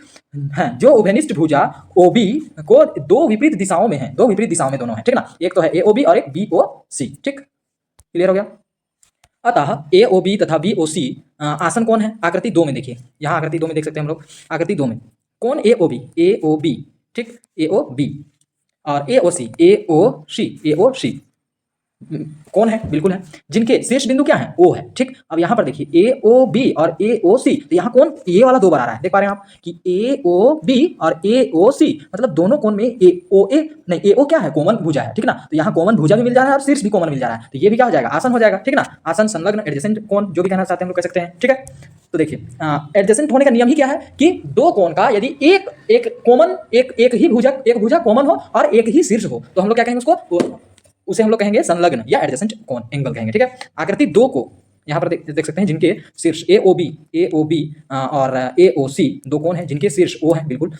है? जो उभयनिष्ठ भुजा OB को दो विपरीत दिशाओं में है, दो विपरीत दिशाओं में दोनों है, ठीक ना, एक तो है AOB और एक BOC, ठीक? क्लियर हो गया? अतः AOB तथा BOC आसन कोण है। आकृति 2 में देखिए, यहाँ आकृति 2 में देख सकते हैं हम लोग, आकृति 2 में कोण AOB, ठीक, AOB और AOC कौन है? बिल्कुल है। जिनके शीर्ष बिंदु क्या है? ओ है। ठीक। अब यहाँ पर देखिए ए ओ बी और ए ओ सी, तो यहाँ कौन ये वाला 2 बार आ रहा है, देख पा रहे हैं आप कि ए ओ बी और ए ओ सी, मतलब दोनों कोण में ए ओ ए नहीं, ए ओ क्या है? कॉमन भुजा है, ठीक ना। तो यहाँ कॉमन भुजा भी मिल जा रहा है और शीर्ष भी कॉमन मिल जा रहा है, तो ये भी क्या हो जाएगा? आसन हो जाएगा, ठीक ना। आसन, संलग्न, एडजेसेंट कोण, जो भी कहना चाहते हैं हम लोग कह सकते हैं, ठीक है। तो देखिए एडजेसेंट होने का नियम ही क्या है कि दो कोण का यदि एक एक कॉमन एक ही भुजा, एक भुजा कॉमन हो और एक ही शीर्ष हो, तो हम लोग क्या कहेंगे उसको? उसे हम लोग कहेंगे संलग्न या एडजेसेंट कोण, एंगल कहेंगे, ठीक है। आकृति 2 को यहाँ पर देख सकते हैं, जिनके शीर्ष ए ओ बी और ए ओ सी, दो कोण हैं जिनके शीर्ष ओ है, बिल्कुल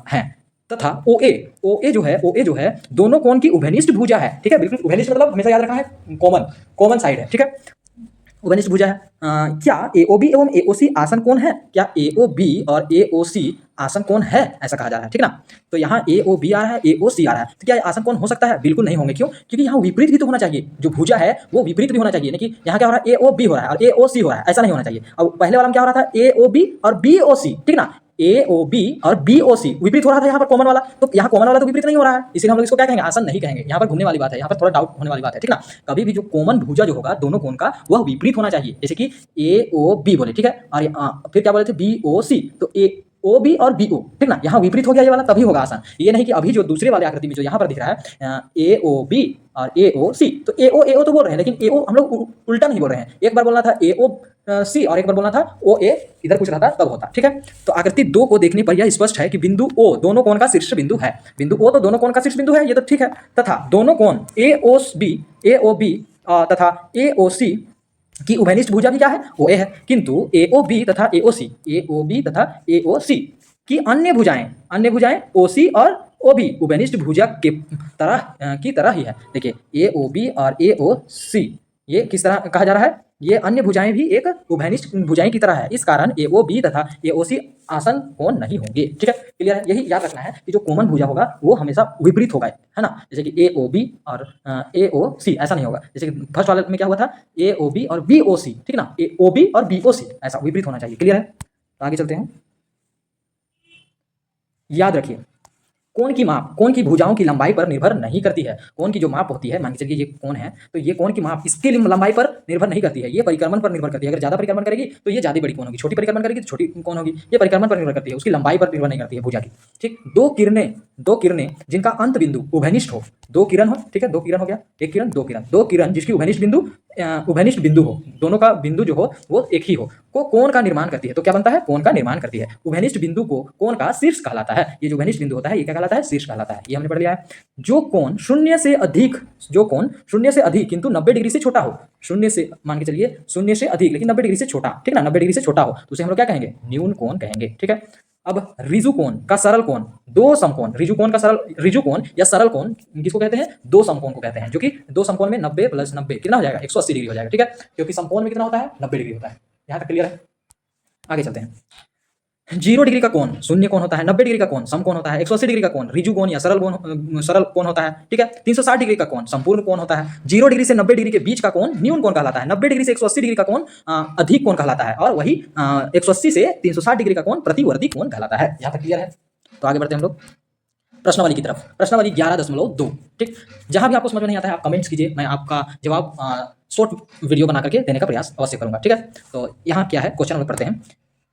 हैं, तथा ओ ए जो है दोनों कोण की उभयनिष्ठ भुजा है, ठीक है। बिल्कुल उभयनिष्ठ मतलब हमेशा याद रखा है, कॉमन साइड है, ठीक है। उभयनिष्ठ भुजा है। क्या ए ओ बी एवं ए ओ सी आसन कोण है? क्या ए ओ बी और ए ओ सी आसन कोण है, ऐसा कहा जा रहा है, ठीक ना। तो यहाँ ए ओ बी आ रहा है, ए ओ सी आ रहा है, तो क्या आसन कोण हो सकता है? बिल्कुल नहीं होंगे। क्यों? क्योंकि यहाँ विपरीत भी तो होना चाहिए, जो भुजा है वो विपरीत भी होना चाहिए, नहीं कि यहाँ क्या हो रहा है? ए ओ बी हो रहा है और ए ओ सी हो रहा है, ऐसा नहीं होना चाहिए। अब पहले वाला में क्या हो रहा था? ए ओ बी और बी ओ सी, ठीक ना। ए ओ बी और बी ओ सी विपरीत हो रहा था यहाँ पर कॉमन वाला, तो यहाँ कॉमन वाला तो विपरीत नहीं हो रहा है, इसीलिए हम लोग इसको क्या कहेंगे? आसन नहीं कहेंगे। यहाँ पर घूमने वाली बात है, यहाँ पर थोड़ा डाउट होने वाली बात है, ठीक ना। कभी भी जो कॉमन भुजा जो होगा दोनों कोण का, वह विपरीत होना चाहिए, जैसे कि ए ओ बी बोले, ठीक है। और फिर क्या बोले थे? बी ओ सी, तो ए ओ बी और बी ओ, ठीक ना। यहाँ विपरीत हो गया ये वाला, तभी होगा आसान। ये नहीं कि अभी जो दूसरे वाले आकृति में जो यहाँ पर दिख रहा है ए ओ बी और ए ओ सी, तो ए ओ तो बोल रहे हैं, लेकिन ए ओ हम लोग उल्टा नहीं बोल रहे हैं। एक बार बोलना था ए ओ सी और एक बार बोलना था ओ ए, इधर कुछ रहता तब होता, ठीक है। तो आकृति 2 को देखने पर यह स्पष्ट है कि बिंदु ओ दोनों कोण का शीर्ष बिंदु है। बिंदु ओ तो दोनों कोण का शीर्ष बिंदु है, ये तो ठीक है। तथा दोनों कोण ए ओ बी तथा ए ओ सी की उभयनिष्ठ भुजा भी क्या है? ओ ए है। किंतु ए ओ बी तथा ए ओ सी की अन्य भुजाएं ओ सी और ओ बी उभयनिष्ठ भुजा के तरह ही है। देखिए ए ओ बी और ए ओ सी ये किस तरह कहा जा रहा है? ये अन्य भुजाएं भी एक उभयनिष्ठ भुजाएं की तरह है, इस कारण ए ओ बी तथा ए ओ सी आसन कोण नहीं होंगे, ठीक है। क्लियर है? यही याद रखना है कि जो कॉमन भुजा होगा वो हमेशा विपरीत होगा, है ना। जैसे कि ए ओ बी और ए ओ सी ऐसा नहीं होगा। जैसे कि फर्स्ट वाले में क्या हुआ था? ए ओ बी और बी ओ सी, ठीक ना। ए ओ बी और बी ओ सी ऐसा विपरीत होना चाहिए। क्लियर है? तो आगे चलते हैं। याद रखिए, कोण की माप कोण की भुजाओं की लंबाई पर निर्भर नहीं करती है। कोण की जो माप होती है, मान के चलिए ये कोण है, तो ये कोण की माप इसकी लंबाई पर निर्भर नहीं करती है, ये परिक्रमण पर निर्भर करती है। अगर ज्यादा परिक्रमण करेगी तो ये ज्यादा बड़ी कोण होगी, छोटी परिक्रमण करेगी तो छोटी कोण होगी। ये परिक्रमण पर निर्भर करती है, उसकी लंबाई पर निर्भर नहीं करती है भुजा की, ठीक। दो किरणें जिनका अंत बिंदु उभयनिष्ठ हो, 2 किरण हो, ठीक है। 2 किरण हो गया, एक किरण, 2 किरण जिसकी उभयनिष्ठ बिंदु हो, दोनों का बिंदु जो हो वो एक ही हो, को कोण का निर्माण करती है। तो क्या बनता है? कोण का निर्माण करती है। उभयनिष्ठ बिंदु को कोण का शीर्ष कहलाता है। ये जो उभयनिष्ठ बिंदु होता है ये क्या कहलाता है? शीर्ष कहलाता है। ये हमने पढ़ लिया है। जो कोण शून्य से अधिक किंतु 90 डिग्री से छोटा हो, शून्य से मान के चलिए शून्य से अधिक लेकिन 90 डिग्री से छोटा, ठीक ना, 90 डिग्री से छोटा हो, तो उसे हम लोग क्या कहेंगे? न्यून कोण कहेंगे, ठीक है। अब ऋजु कोण का सरल कोण, दो समकोण, ऋजु कोण या सरल कोण किसको कहते हैं? 2 समकोण को कहते हैं, जो कि 2 समकोण में 90 + 90 कितना हो जाएगा? 180 डिग्री हो जाएगा, ठीक है। क्योंकि समकोण में कितना होता है? 90 डिग्री होता है। यहाँ तक क्लियर है? आगे चलते हैं। 0 डिग्री का कोण शून्य कोण होता है, 90 डिग्री का कोण समकोण होता है, 180 डिग्री का कोण ऋजु कोण या सरल कोण होता है, ठीक है। 360 डिग्री का कोण संपूर्ण कोण होता है। 0 डिग्री से 90 डिग्री के बीच का कोण न्यून कोण कहलाता है। 90 डिग्री से 180 डिग्री का कोण अधिक कोण कहलाता है, और वही 180 से 360 डिग्री का कोण प्रतिवर्ती कोण कहलाता है। यहाँ तक क्लियर है? तो आगे बढ़ते हैं हम लोग प्रश्नावली की तरफ। प्रश्नावली 11.2, ठीक। जहां भी आपको समझ में नहीं आता है आप कमेंट्स कीजिए, मैं आपका जवाब शॉर्ट वीडियो बना करके देने का प्रयास अवश्य करूंगा, ठीक है। तो यहाँ क्या है, क्वेश्चन नंबर पढ़ते हैं।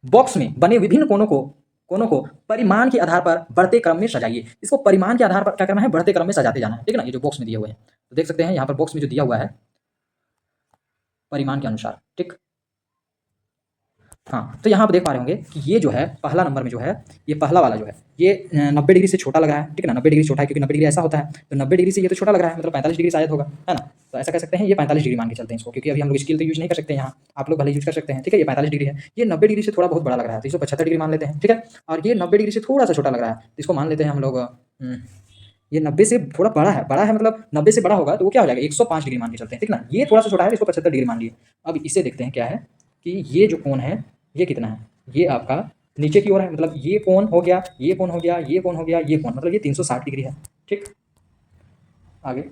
बॉक्स में बने विभिन्न कोणों को परिमाण के आधार पर बढ़ते क्रम में सजाइए। इसको परिमाण के आधार पर क्या करना है? बढ़ते क्रम में सजाते जाना है, ठीक है ना। ये जो बॉक्स में दिए हुए हैं, तो देख सकते हैं यहाँ पर बॉक्स में जो दिया हुआ है परिमाण के अनुसार, ठीक। हाँ, तो यहाँ पर देख पा रहे होंगे कि ये जो है पहला नंबर में जो है, ये पहला वाला जो है ये 90 डिग्री से छोटा लग रहा है, ठीक है ना। 90 डिग्री छोटा है, क्योंकि 90 डिग्री ऐसा होता है, तो 90 डिग्री से ये तो छोटा लग रहा है, मतलब 45 डिग्री शायद होगा, है ना। तो ऐसा कह सकते हैं ये 45 डिग्री मान के चलते हैं इसको, क्योंकि अभी हम लोग स्केल तो यूज नहीं कर सकते यहाँ, आप लोग भले यूज कर सकते हैं, ठीक है। ये 45 डिग्री है, ये 90 डिग्री से थोड़ा बहुत बड़ा लग रहा है, तो इसको 75 डिग्री मान लेते हैं, ठीक है। और ये 90 डिग्री से थोड़ा सा छोटा लग रहा है, तो इसको मान लेते हैं हम लोग ये 90 से थोड़ा बड़ा है, मतलब 90 से बड़ा होगा तो वो क्या हो जाएगा? 105 डिग्री मान के चलते हैं, ठीक ना। ये थोड़ा सा छोटा है, इसको 75 डिग्री मान लिए। अब इसे देखते हैं क्या है कि ये जो कोण है ये कितना है? ये आपका नीचे की ओर है, मतलब ये कोण हो गया, ये कोण हो गया, ये कोण हो गया, ये कोण, मतलब ये 360 डिग्री है, ठीक। आगे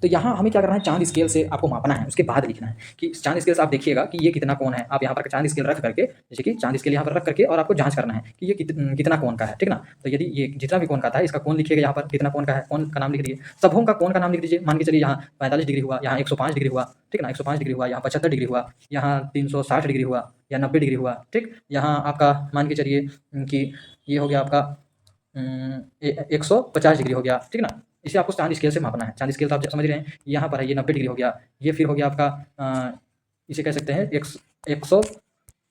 तो यहाँ हमें क्या करना है, चांद स्केल से आपको मापना है, उसके बाद लिखना है कि चांद स्केल से आप देखिएगा कि ये कितना कोण है। आप यहाँ पर चांद स्केल रख करके, जैसे कि चांद स्केल यहाँ पर रख करके और आपको जांच करना है कि ये कितना कोण का है, ठीक ना। तो यदि ये जितना भी कोण का था इसका कोण लिखिएगा, यहाँ पर कितना कोण का है, कोण का नाम लिख दीजिए। सबों का कोण का नाम लिख दीजिए। मान के चलिए यहाँ 45 डिग्री हुआ, यहाँ 105 डिग्री हुआ, ठीक ना, 105 डिग्री हुआ, यहाँ 75 डिग्री हुआ, यहाँ 360 डिग्री हुआ, या 90 डिग्री हुआ, ठीक। यहाँ आपका मान के चलिए कि ये हो गया आपका 150 डिग्री हो गया, ठीक ना। इसे आपको चांद स्केल से मापना है। चांद स्केल तो आप समझ रहे हैं, यहाँ पर है ये 90 डिग्री हो गया, ये फिर हो गया आपका इसे कह सकते हैं 100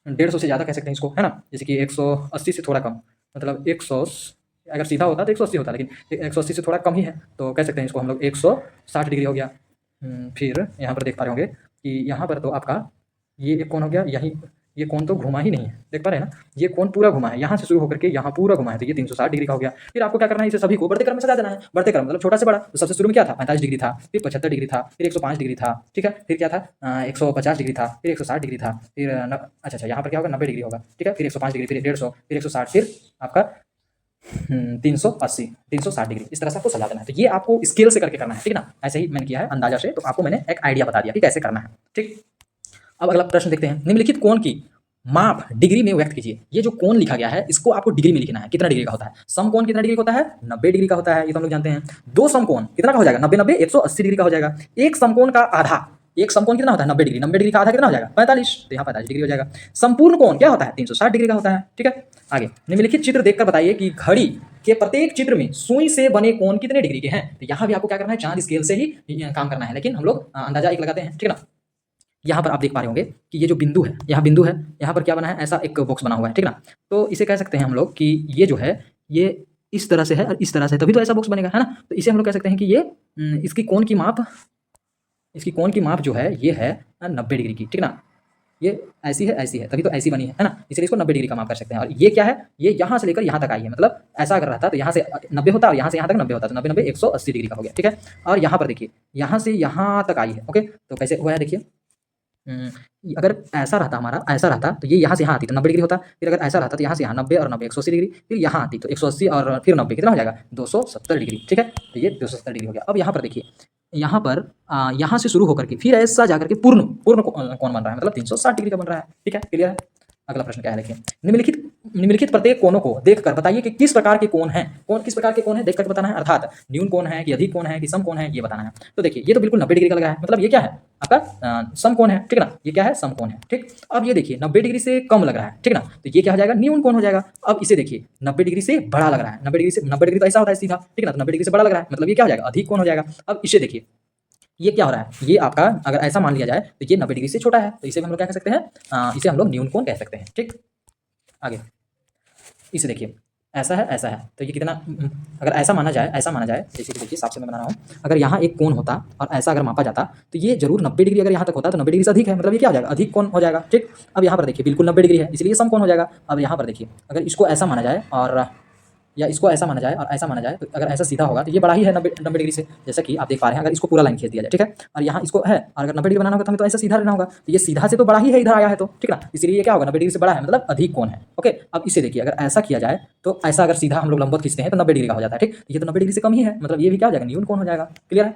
150 से ज़्यादा कह सकते हैं इसको, है ना। जैसे कि 180 से थोड़ा कम, मतलब 100, अगर सीधा होता तो 180 होता, लेकिन 180 से थोड़ा कम ही है, तो कह सकते हैं इसको हम लोग 160 डिग्री हो गया। फिर यहाँ पर देख पा रहे होंगे कि यहाँ पर तो आपका ये एक कोण हो गया, यही ये कोण तो घुमा ही नहीं है, देख पा रहे हैं ना, ये कोण पूरा घुमा है, यहाँ से शुरू होकर के यहाँ पूरा घुमा है, तो ये 360 डिग्री का हो गया। फिर आपको क्या करना है, इसे सभी को बढ़ते क्रम में सजा देना है। बढ़ते क्रम मतलब छोटा से बड़ा, तो सबसे शुरू में क्या था, 45 डिग्री था, फिर 75 डिग्री था, फिर 105 डिग्री था, ठीक है, फिर क्या था 150 डिग्री था, फिर 160 डिग्री था, फिर अच्छा यहाँ पर क्या होगा 90 डिग्री होगा, ठीक है, फिर 105 डिग्री, फिर 150, फिर 160, फिर आपका 380 360 डिग्री, इस तरह से आपको सजा देना है। तो ये आपको स्केल से करके करना है, ठीक है ना। ऐसे ही मैंने किया है अंदाजा से, तो आपको मैंने एक आइडिया बता दिया कि कैसे करना है, ठीक। अब अगला प्रश्न देखते हैं। निम्नलिखित कोण की माप डिग्री में व्यक्त कीजिए। ये जो कोण लिखा गया है इसको आपको डिग्री में लिखना है। कितना डिग्री का होता है, समकोण कितना डिग्री का होता है, 90 डिग्री का होता है, ये तो हम लोग जानते हैं। दो समकोण कितना का हो जाएगा, 90 90 180 डिग्री का हो जाएगा। एक समकोण का आधा, एक समकोण कितना होता है 90 डिग्री, 90 डिग्री का आधा कितना हो जाएगा 45, तो यहाँ 45 डिग्री हो जाएगा। संपूर्ण कोण क्या होता है 360 डिग्री का होता है, ठीक है। आगे निम्नलिखित चित्र देखकर बताइए कि घड़ी के प्रत्येक चित्र में सुई से बने कोण कितने डिग्री के हैं। तो यहाँ भी आपको क्या करना है, चांद स्केल से ही काम करना है, लेकिन हम लोग अंदाजा एक लगाते हैं, ठीक है ना। यहाँ पर आप देख पा रहे होंगे कि ये जो बिंदु है, यहाँ बिंदु है, यहाँ पर क्या बना है, ऐसा एक बॉक्स बना हुआ है, ठीक ना। तो इसे कह सकते हैं हम लोग कि ये जो है ये इस तरह से है और इस तरह से, तभी तो ऐसा बॉक्स बनेगा, है ना। तो इसे हम लोग कह सकते हैं कि ये इसकी कोण की माप जो है ये है 90 डिग्री की, ठीक ना। ये ऐसी है, तभी तो ऐसी बनी है ना, इसलिए इसको 90 डिग्री का माप कर सकते हैं। और ये क्या है, ये यहाँ से लेकर यहाँ तक आई है, मतलब ऐसा अगर रहता तो यहाँ से 90 होता और यहाँ से यहाँ तक 90 होता, तो 90 90 180 डिग्री का हो गया, ठीक है। और यहाँ पर देखिए, यहाँ से यहाँ तक आई है, ओके। तो कैसे हुआ है देखिए, अगर ऐसा रहता हमारा, ऐसा रहता तो ये यहाँ से यहाँ आती तो 90 डिग्री होता। फिर अगर ऐसा रहता तो यहाँ से यहाँ 90 और 90 180 डिग्री, फिर यहाँ आती तो 180 और फिर 90 कितना हो जाएगा 270 डिग्री, ठीक है। तो ये 270 डिग्री हो गया। अब यहाँ पर देखिए, यहाँ पर यहाँ से शुरू होकर के फिर ऐसा जाकर के पूर्ण कोण बन रहा है, मतलब 360 डिग्री का बन रहा है, ठीक है, क्लियर है। अगला प्रश्न क्या है देखिए, निम्नलिखित प्रत्येक कोणों को देखकर बताइए कि किस प्रकार के कोण हैं। कोण किस प्रकार के कोण है देख करके बताना है, अर्थात न्यून कोण है कि अधिक कोण है कि सम कोण है, ये बताना है। तो देखिए ये तो बिल्कुल 90 डिग्री का लगा है, मतलब ये क्या है आपका सम कोण है, ठीक है ना। ये क्या है, सम कोण है, ठीक। अब ये देखिए 90 डिग्री से कम लग रहा है, ठीक है ना, तो ये क्या हो जाएगा, न्यून कोण हो जाएगा। अब इसे देखिए 90 डिग्री से बड़ा लग रहा है, 90 डिग्री तो ऐसा होता है सीधा, ठीक है ना, तो 90 डिग्री से बड़ा लग रहा है, मतलब ये क्या हो जाएगा, अधिक कोण हो जाएगा। अब इसे देखिए, ये क्या हो रहा है, ये आपका अगर ऐसा मान लिया जाए तो ये 90 डिग्री से छोटा है, तो इसे हम लोग क्या कह सकते हैं, इसे हम लोग न्यून कोण कह सकते हैं, ठीक। आगे इसे देखिए, ऐसा है, तो ये कितना, अगर ऐसा माना जाए, जैसे कि देखिए हिसाब से मैं बना रहा हूँ, अगर यहाँ एक कोण होता और ऐसा अगर मापा जाता तो ये जरूर 90 डिग्री अगर यहाँ तक होता तो 90 डिग्री से अधिक है, मतलब ये क्या हो जाएगा, अधिक कोण हो जाएगा, ठीक। अब यहाँ पर देखिए बिल्कुल 90 डिग्री है, इसलिए सम कोण हो जाएगा। अब यहाँ पर देखिए, अगर इसको ऐसा माना जाए और या इसको ऐसा माना जाए और ऐसा माना जाए, तो अगर ऐसा सीधा होगा तो ये बड़ा ही है 90 डिग्री से, जैसा कि आप देख पा रहे हैं। अगर इसको पूरा लाइन खींच दिया जाए, ठीक है, और यहाँ इसको है, और अगर 90 डिग्री बनाना होगा तो हमें तो ऐसा सीधा रहना होगा, तो ये सीधा से तो बड़ा ही है, इधर आया है तो, ठीक है ना, इसलिए ये क्या होगा 90 डिग्री से बड़ा है, मतलब अधिक कोण है, ओके। अब इसे देखिए, अगर ऐसा किया जाए तो ऐसा अगर सीधा हम लोग लंबवत खींचते हैं तो 90 डिग्री का हो जाता है, ठीक। ये तो 90 डिग्री से कम ही है, मतलब ये भी क्या हो जाएगा, न्यून कोण हो जाएगा, क्लियर है।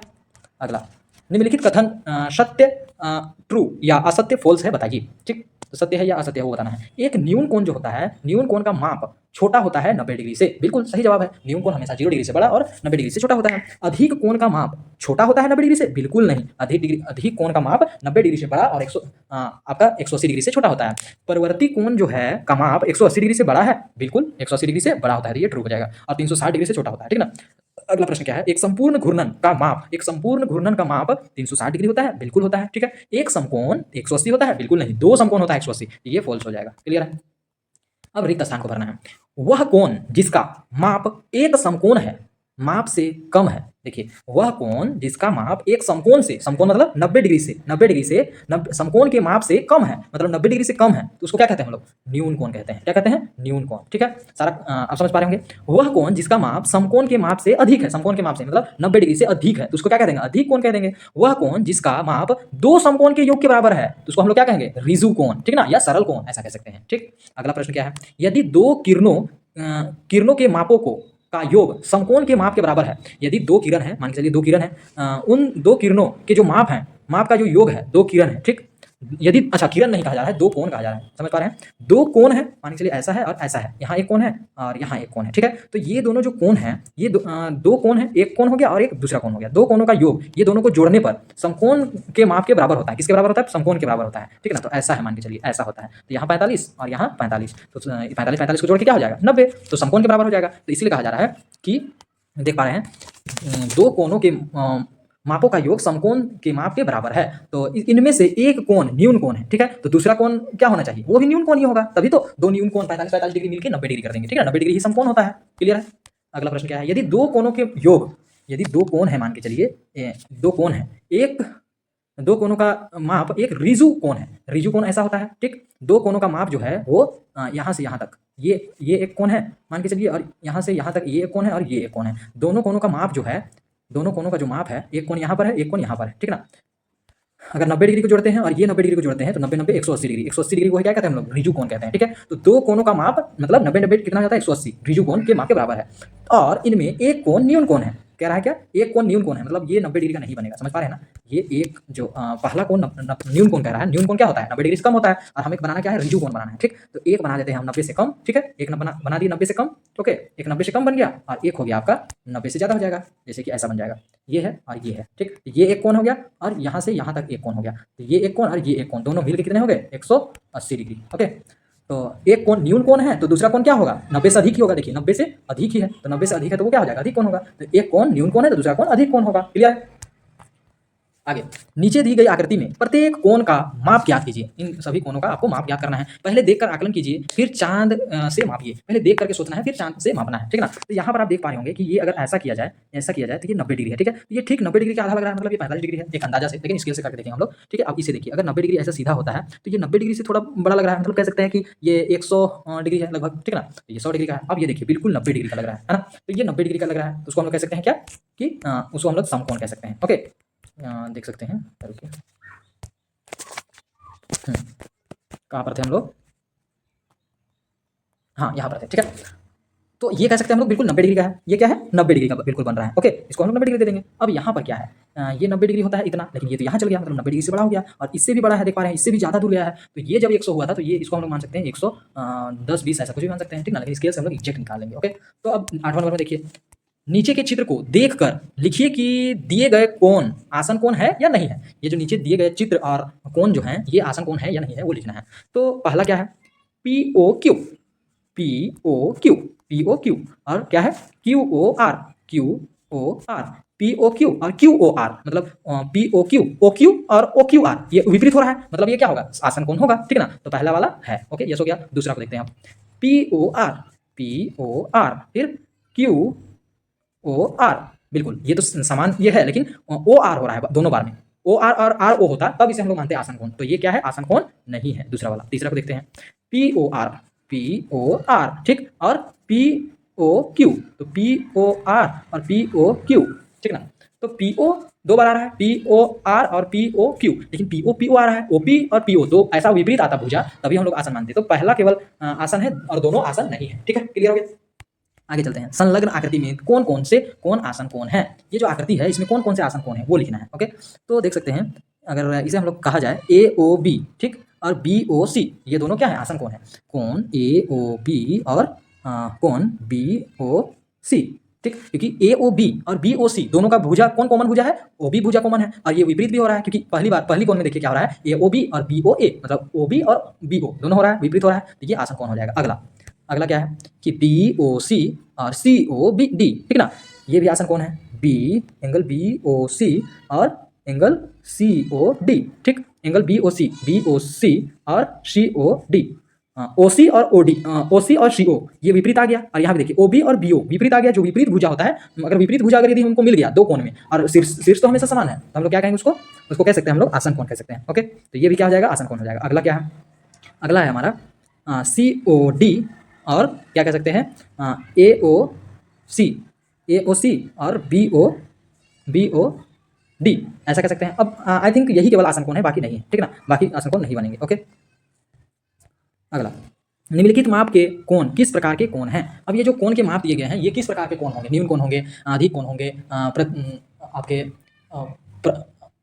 अगला, निम्नलिखित कथन सत्य ट्रू या असत्य फॉल्स है बताइए, ठीक। तो सत्य है या असत्य है वो बताना है। एक न्यून कोण जो होता है, न्यून कोण का माप छोटा होता है 90 डिग्री से, बिल्कुल सही जवाब है। न्यून कोण हमेशा 0 डिग्री से बड़ा और 90 डिग्री से छोटा होता है। अधिक कोण का माप छोटा होता है 90 डिग्री से, बिल्कुल नहीं। अधिक कोण का माप 90 डिग्री से बड़ा और आपका 180 डिग्री से छोटा होता है। परवर्ती कोण जो है का माप 180 डिग्री से बड़ा है, बिल्कुल 180 डिग्री से बड़ा होता है, ये ट्रू हो जाएगा। और 360 डिग्री से छोटा होता है, ठीक ना। अगला प्रश्न क्या है, एक संपूर्ण घूर्णन का माप 360 डिग्री होता है, बिल्कुल होता है, ठीक है। एक समकोण 180 होता है, बिल्कुल नहीं। दो समकोण होता है 180, ये फॉल्स हो जाएगा, क्लियर है। अब रिक्त स्थान को भरना है। वह कोण जिसका माप एक समकोण है माप से कम है, देखिए वह कोण जिसका माप एक समकोण से, समकोण मतलब 90 डिग्री से समकोण के माप से कम है, मतलब 90 डिग्री से कम है, तो उसको क्या कहते हैं हम लोग, न्यून कोण कहते हैं। क्या कहते हैं, न्यून कोण, ठीक है। सारा आप समझ पा रहे होंगे। वह कोण जिसका माप समकोण के माप से अधिक है, समकोण के माप से मतलब 90 डिग्री से अधिक है, तो उसको क्या कह देंगे, अधिक कोण कह देंगे। वह कोण जिसका माप दो समकोण के योग के बराबर है, तो उसको हम लोग क्या कहेंगे, रिजु कोण, ठीक ना, या सरल कोण, ऐसा कह सकते हैं, ठीक। अगला प्रश्न क्या है, यदि दो किरणों के मापों का योग समकोण के माप के बराबर है। यदि दो किरण है, मान के चलिए दो किरण है, उन दो किरणों के जो माप है, माप का जो योग है, दो किरण है, ठीक। यदि अच्छा किरण नहीं कहा जा रहा है, दो कोण कहा जा रहा है, समझ पा रहे हैं। दो कोण है, मान के चलिए ऐसा है और ऐसा है, यहाँ एक कोण है और यहाँ एक कोण है, ठीक है। तो ये दोनों जो कोण है, ये दो कोण है, एक कोण हो गया और एक दूसरा कोण हो गया। दो कोणों का योग ये दोनों को जोड़ने पर समकोण के माप के बराबर होता है। किसके बराबर होता है? समकोण के बराबर होता है, ठीक है ना। तो ऐसा है, मान के चलिए ऐसा होता है। तो यहाँ 45 और यहाँ 45, तो 45 को जोड़ के क्या हो जाएगा? 90, तो समकोण के बराबर हो जाएगा। तो इसलिए कहा जा रहा है कि देख पा रहे हैं दो कोणों के मापों का योग समकोण के माप के बराबर है। तो इनमें से एक कोण न्यून कोण है, ठीक है। तो दूसरा कोण क्या होना चाहिए? वो भी न्यून कोण ही होगा, तभी तो दो न्यून कोण 45 डिग्री मिलकर 90 डिग्री कर देंगे, ठीक है। 90 डिग्री ही समकोण होता है। क्लियर है? अगला प्रश्न क्या है? यदि दो कोणों के योग, यदि दो कोण है, मान के चलिए दो कोण है, एक दो कोणों का माप एक रिजु कोण है। रिजु कोण ऐसा होता है, ठीक। दो कोणों का माप जो है वो यहाँ से यहाँ तक, ये एक कोण है मान के चलिए, और यहाँ से यहाँ तक ये एक कोण है और ये एक कोण है। दोनों कोणों का माप जो है, दोनों कोणों का जो माप है, एक कोण यहाँ पर है, एक कोण यहाँ पर है, ठीक ना। अगर 90 डिग्री को जोड़ते हैं और ये 90 डिग्री को जोड़ते हैं तो 90 90 180 डिग्री, 180 डिग्री को क्या कहते हैं हम लोग? रिजु कोण कहते हैं, ठीक है। तो दो कोणों का माप मतलब 90 90 कितना जाता है? 180 रिजु कोण के माप के बराबर है। और इनमें एक कोण न्यून कोण है। कह रहा है क्या? एक कोण न्यून कोण है, मतलब ये 90 डिग्री का नहीं बनेगा। समझ पा रहे हैं ना? ये एक जो पहला कोण न्यून कोण कह रहा है, न्यून कोण क्या होता है? 90 डिग्री से कम होता है। और हमें बनाना क्या है? रिजु कोण बनाना है, ठीक। तो एक बना देते हैं हम 90 से कम, ठीक है। एक बना दिए 90 से कम, ओके। एक 90 से कम बन गया और एक हो गया आपका 90 से ज़्यादा हो जाएगा, जैसे कि ऐसा बन जाएगा। ये है और ये है, ठीक। ये एक कोण हो गया और यहाँ से यहाँ तक एक कोण हो गया। तो ये एक कोण और ये एक कोण दोनों मिलकर कितने हो गए? 180 डिग्री, ओके। तो एक कोण न्यून कोण है तो दूसरा कोण क्या होगा? 90 से अधिक ही होगा। देखिए 90 से अधिक ही है, तो 90 से अधिक है तो वो क्या हो जाएगा? अधिक कोण होगा। तो एक कोण न्यून कोण है तो दूसरा कोण अधिक कोण होगा। क्लियर है? आगे नीचे दी गई आकृति में प्रत्येक कोण का माप ज्ञात कीजिए। इन सभी कोणों का आपको माप ज्ञात करना है। पहले देखकर आकलन कीजिए, फिर चांद से मापिए। पहले देख करके सोचना है, फिर चांद से मापना है, ठीक है ना। तो यहाँ पर आप देख पा रहे होंगे कि ये अगर ऐसा किया जाए, ऐसा किया जाए तो ये 90 डिग्री है, ठीक है। तो ये ठीक 90 डिग्री का आधा लग रहा है, मतलब ये 45 डिग्री है एक अंदाजा से, लेकिन स्केल से करके देखेंगे हम लोग, ठीक है। अब इसे देखिए, अगर 90 डिग्री ऐसा सीधा होता है तो ये 90 डिग्री से थोड़ा बड़ा लग रहा है, मतलब कह सकते हैं कि ये 100 डिग्री है लगभग, ठीक है ना। तो ये 100 डिग्री का है। अब ये देखिए बिल्कुल 90 डिग्री का लग रहा है ना। तो ये 90 डिग्री का लग रहा है, तो उसको हम लोग कह सकते हैं क्या कि उसको हम लोग समकोण कह सकते हैं, ओके। देख सकते हैं, रुकिए, कहाँ पर थे हम लोग? हाँ यहाँ पर थे, ठीक है। तो ये कह सकते हैं हम लोग बिल्कुल 90 डिग्री का है। ये क्या है? 90 डिग्री का बिल्कुल बन रहा है, ओके। इसको हम लोग 90 डिग्री दे देंगे। अब यहाँ पर क्या है? ये 90 डिग्री होता है इतना, लेकिन ये तो यहाँ चल गया, मतलब 90 डिग्री से बड़ा हो गया और इससे भी बड़ा है, देख पा रहे हैं, इससे भी ज़्यादा दूर गया है। तो ये जब 100 हुआ था तो ये इसको हम लोग मान सकते हैं 110 20 ऐसा कुछ भी मान सकते हैं, ठीक ना। लेकिन स्केल से हम लोग एग्जैक्ट निकाल लेंगे, ओके। तो अब 8वां नंबर में देखिए, नीचे के चित्र को देखकर लिखिए कि दिए गए कोण आसन कोण है या नहीं है। ये जो नीचे दिए गए चित्र और कोण जो है, ये आसन कोण है या नहीं है, वो लिखना है। तो पहला क्या है? POQ, POQ, POQ और क्या है? QOR, QOR, POQ और QOR, मतलब POQ, OQ और OQR ये विपरीत हो रहा है, मतलब ये क्या होगा? आसन कोण होगा, ठीक है ना। तो पहला वाला है, ओके, यस हो गया। दूसरा को देखते हैं आप, POR, POR, फिर QOR, बिल्कुल ये तो समान ये है, लेकिन OR हो रहा है दोनों बार में। OR और RO होता तब इसे हम लोग मानते हैं आसन कोण। तो ये क्या है? आसन कोण नहीं है, दूसरा वाला। तीसरा को देखते हैं, POR, POR, ठीक, और POQ, तो POR और POQ, ठीक ना। तो PO दो बार आ रहा है, POR और POQ, लेकिन PO आ रहा है, OP और PO दो ऐसा विपरीत आता भुजा, तभी हम लोग आसन मानते हैं। तो पहला केवल आसन है और दोनों आसन नहीं है, ठीक है। क्लियर हो गया? आगे चलते हैं। संलग्न आकृति में कौन कौन से कौन आसन कौन है? ये जो आकृति है इसमें कौन कौन से आसन कौन है वो लिखना है, ओके। तो देख सकते हैं, अगर इसे हम लोग कहा जाए AOB, ठीक, और BOC, ये दोनों क्या है? आसन कौन है? कौन AOB और कौन BOC, ठीक। क्योंकि AOB और BOC दोनों का भुजा कौन कॉमन भुजा है? OB भुजा कॉमन है। और ये विपरीत भी हो रहा है, क्योंकि पहली कौन में देखिए क्या हो रहा है? AOB और BOA, मतलब OB और BO दोनों हो रहा है, विपरीत हो रहा है। तो ये आसन कौन हो जाएगा? अगला क्या है कि BOC और COBD, ठीक ना। ये भी आसन कौन है? एंगल BOC और एंगल COD, ठीक। एंगल BOC और COD, OC और OD, OC और CO ये विपरीत आ गया। और यहाँ पे देखिए OB और BO विपरीत आ गया। जो विपरीत भुजा होता है, अगर विपरीत भुजा अगर यदि हमको मिल गया दो कोण में और शीर्ष तो हमेशा समान है, तो हम लोग क्या कहेंगे? उसको कह सकते हैं हम लोग आसन कोण कह सकते हैं, ओके। तो ये भी क्या हो जाएगा? आसन कोण हो जाएगा। अगला क्या है? अगला है हमारा COD और क्या कह सकते हैं? AOC और BOD ऐसा कह सकते हैं। अब आई थिंक यही केवल आसन कोण है, बाकी नहीं है, ठीक है ना। बाकी आसन कोण नहीं बनेंगे, ओके। अगला निम्नलिखित माप के कोण किस प्रकार के कोण हैं। अब ये जो कोण के माप दिए गए हैं ये किस प्रकार के कोण होंगे, न्यून कोण होंगे, अधिक कोण होंगे, आपके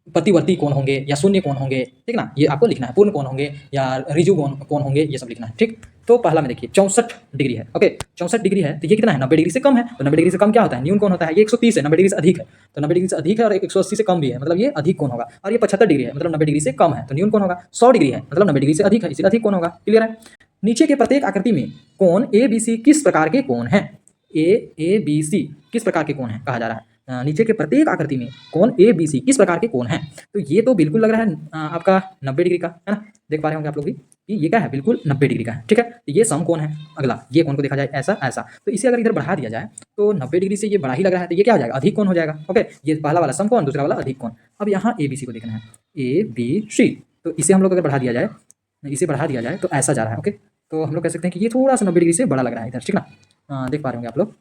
प्रतिवर्ती कोण होंगे या शून्य कोण होंगे, ठीक ना, ये आपको लिखना है। पूर्ण कोण होंगे या ऋजु कोण होंगे, ये सब लिखना है, ठीक। तो पहला में देखिए 64 डिग्री है, ओके 64 डिग्री है, तो ये कितना है, 90 डिग्री से कम है। तो 90 डिग्री से कम क्या होता है, न्यून कोण होता है। ये 130 है, 90 डिग्री से अधिक है, तो 90 डिग्री से अधिक है, और 180 से कम भी है, मतलब ये अधिक कोण होगा। और ये 75 डिग्री है, मतलब 90 डिग्री से कम है, तो न्यून कोण होगा। 100 डिग्री है, मतलब 90 डिग्री से अधिक है, इसलिए अधिक कोण होगा। क्लियर है। नीचे के प्रत्येक आकृति में कोण ए बी सी किस प्रकार के कोण हैं। ए बी सी किस प्रकार के कोण हैं कहा जा रहा है। नीचे के प्रत्येक आकृति में कोण ए बी सी किस प्रकार के कोण हैं। तो ये तो बिल्कुल लग रहा है आपका 90 डिग्री का, है ना, देख पा रहे होंगे आप लोग भी कि ये क्या है, बिल्कुल 90 डिग्री का है, ठीक है। तो ये समकोण है। अगला ये कोण को देखा जाए ऐसा ऐसा, तो इसे अगर इधर बढ़ा दिया जाए तो 90 डिग्री से ये बड़ा ही लग रहा है, तो ये क्या हो जाएगा, अधिक कोण हो जाएगा। ओके, ये पहला वाला समकोण, दूसरा वाला अधिक कोण। अब यहाँ ए बी सी को देखना है, ए बी सी, तो इसे हम लोग अगर बढ़ा दिया जाए, इसे बढ़ा दिया जाए तो ऐसा जा रहा है। ओके, तो हम लोग कह सकते हैं कि ये थोड़ा सा 90 डिग्री से बड़ा लग रहा है इधर, ठीक ना। देख पा रहे होंगे आप लोग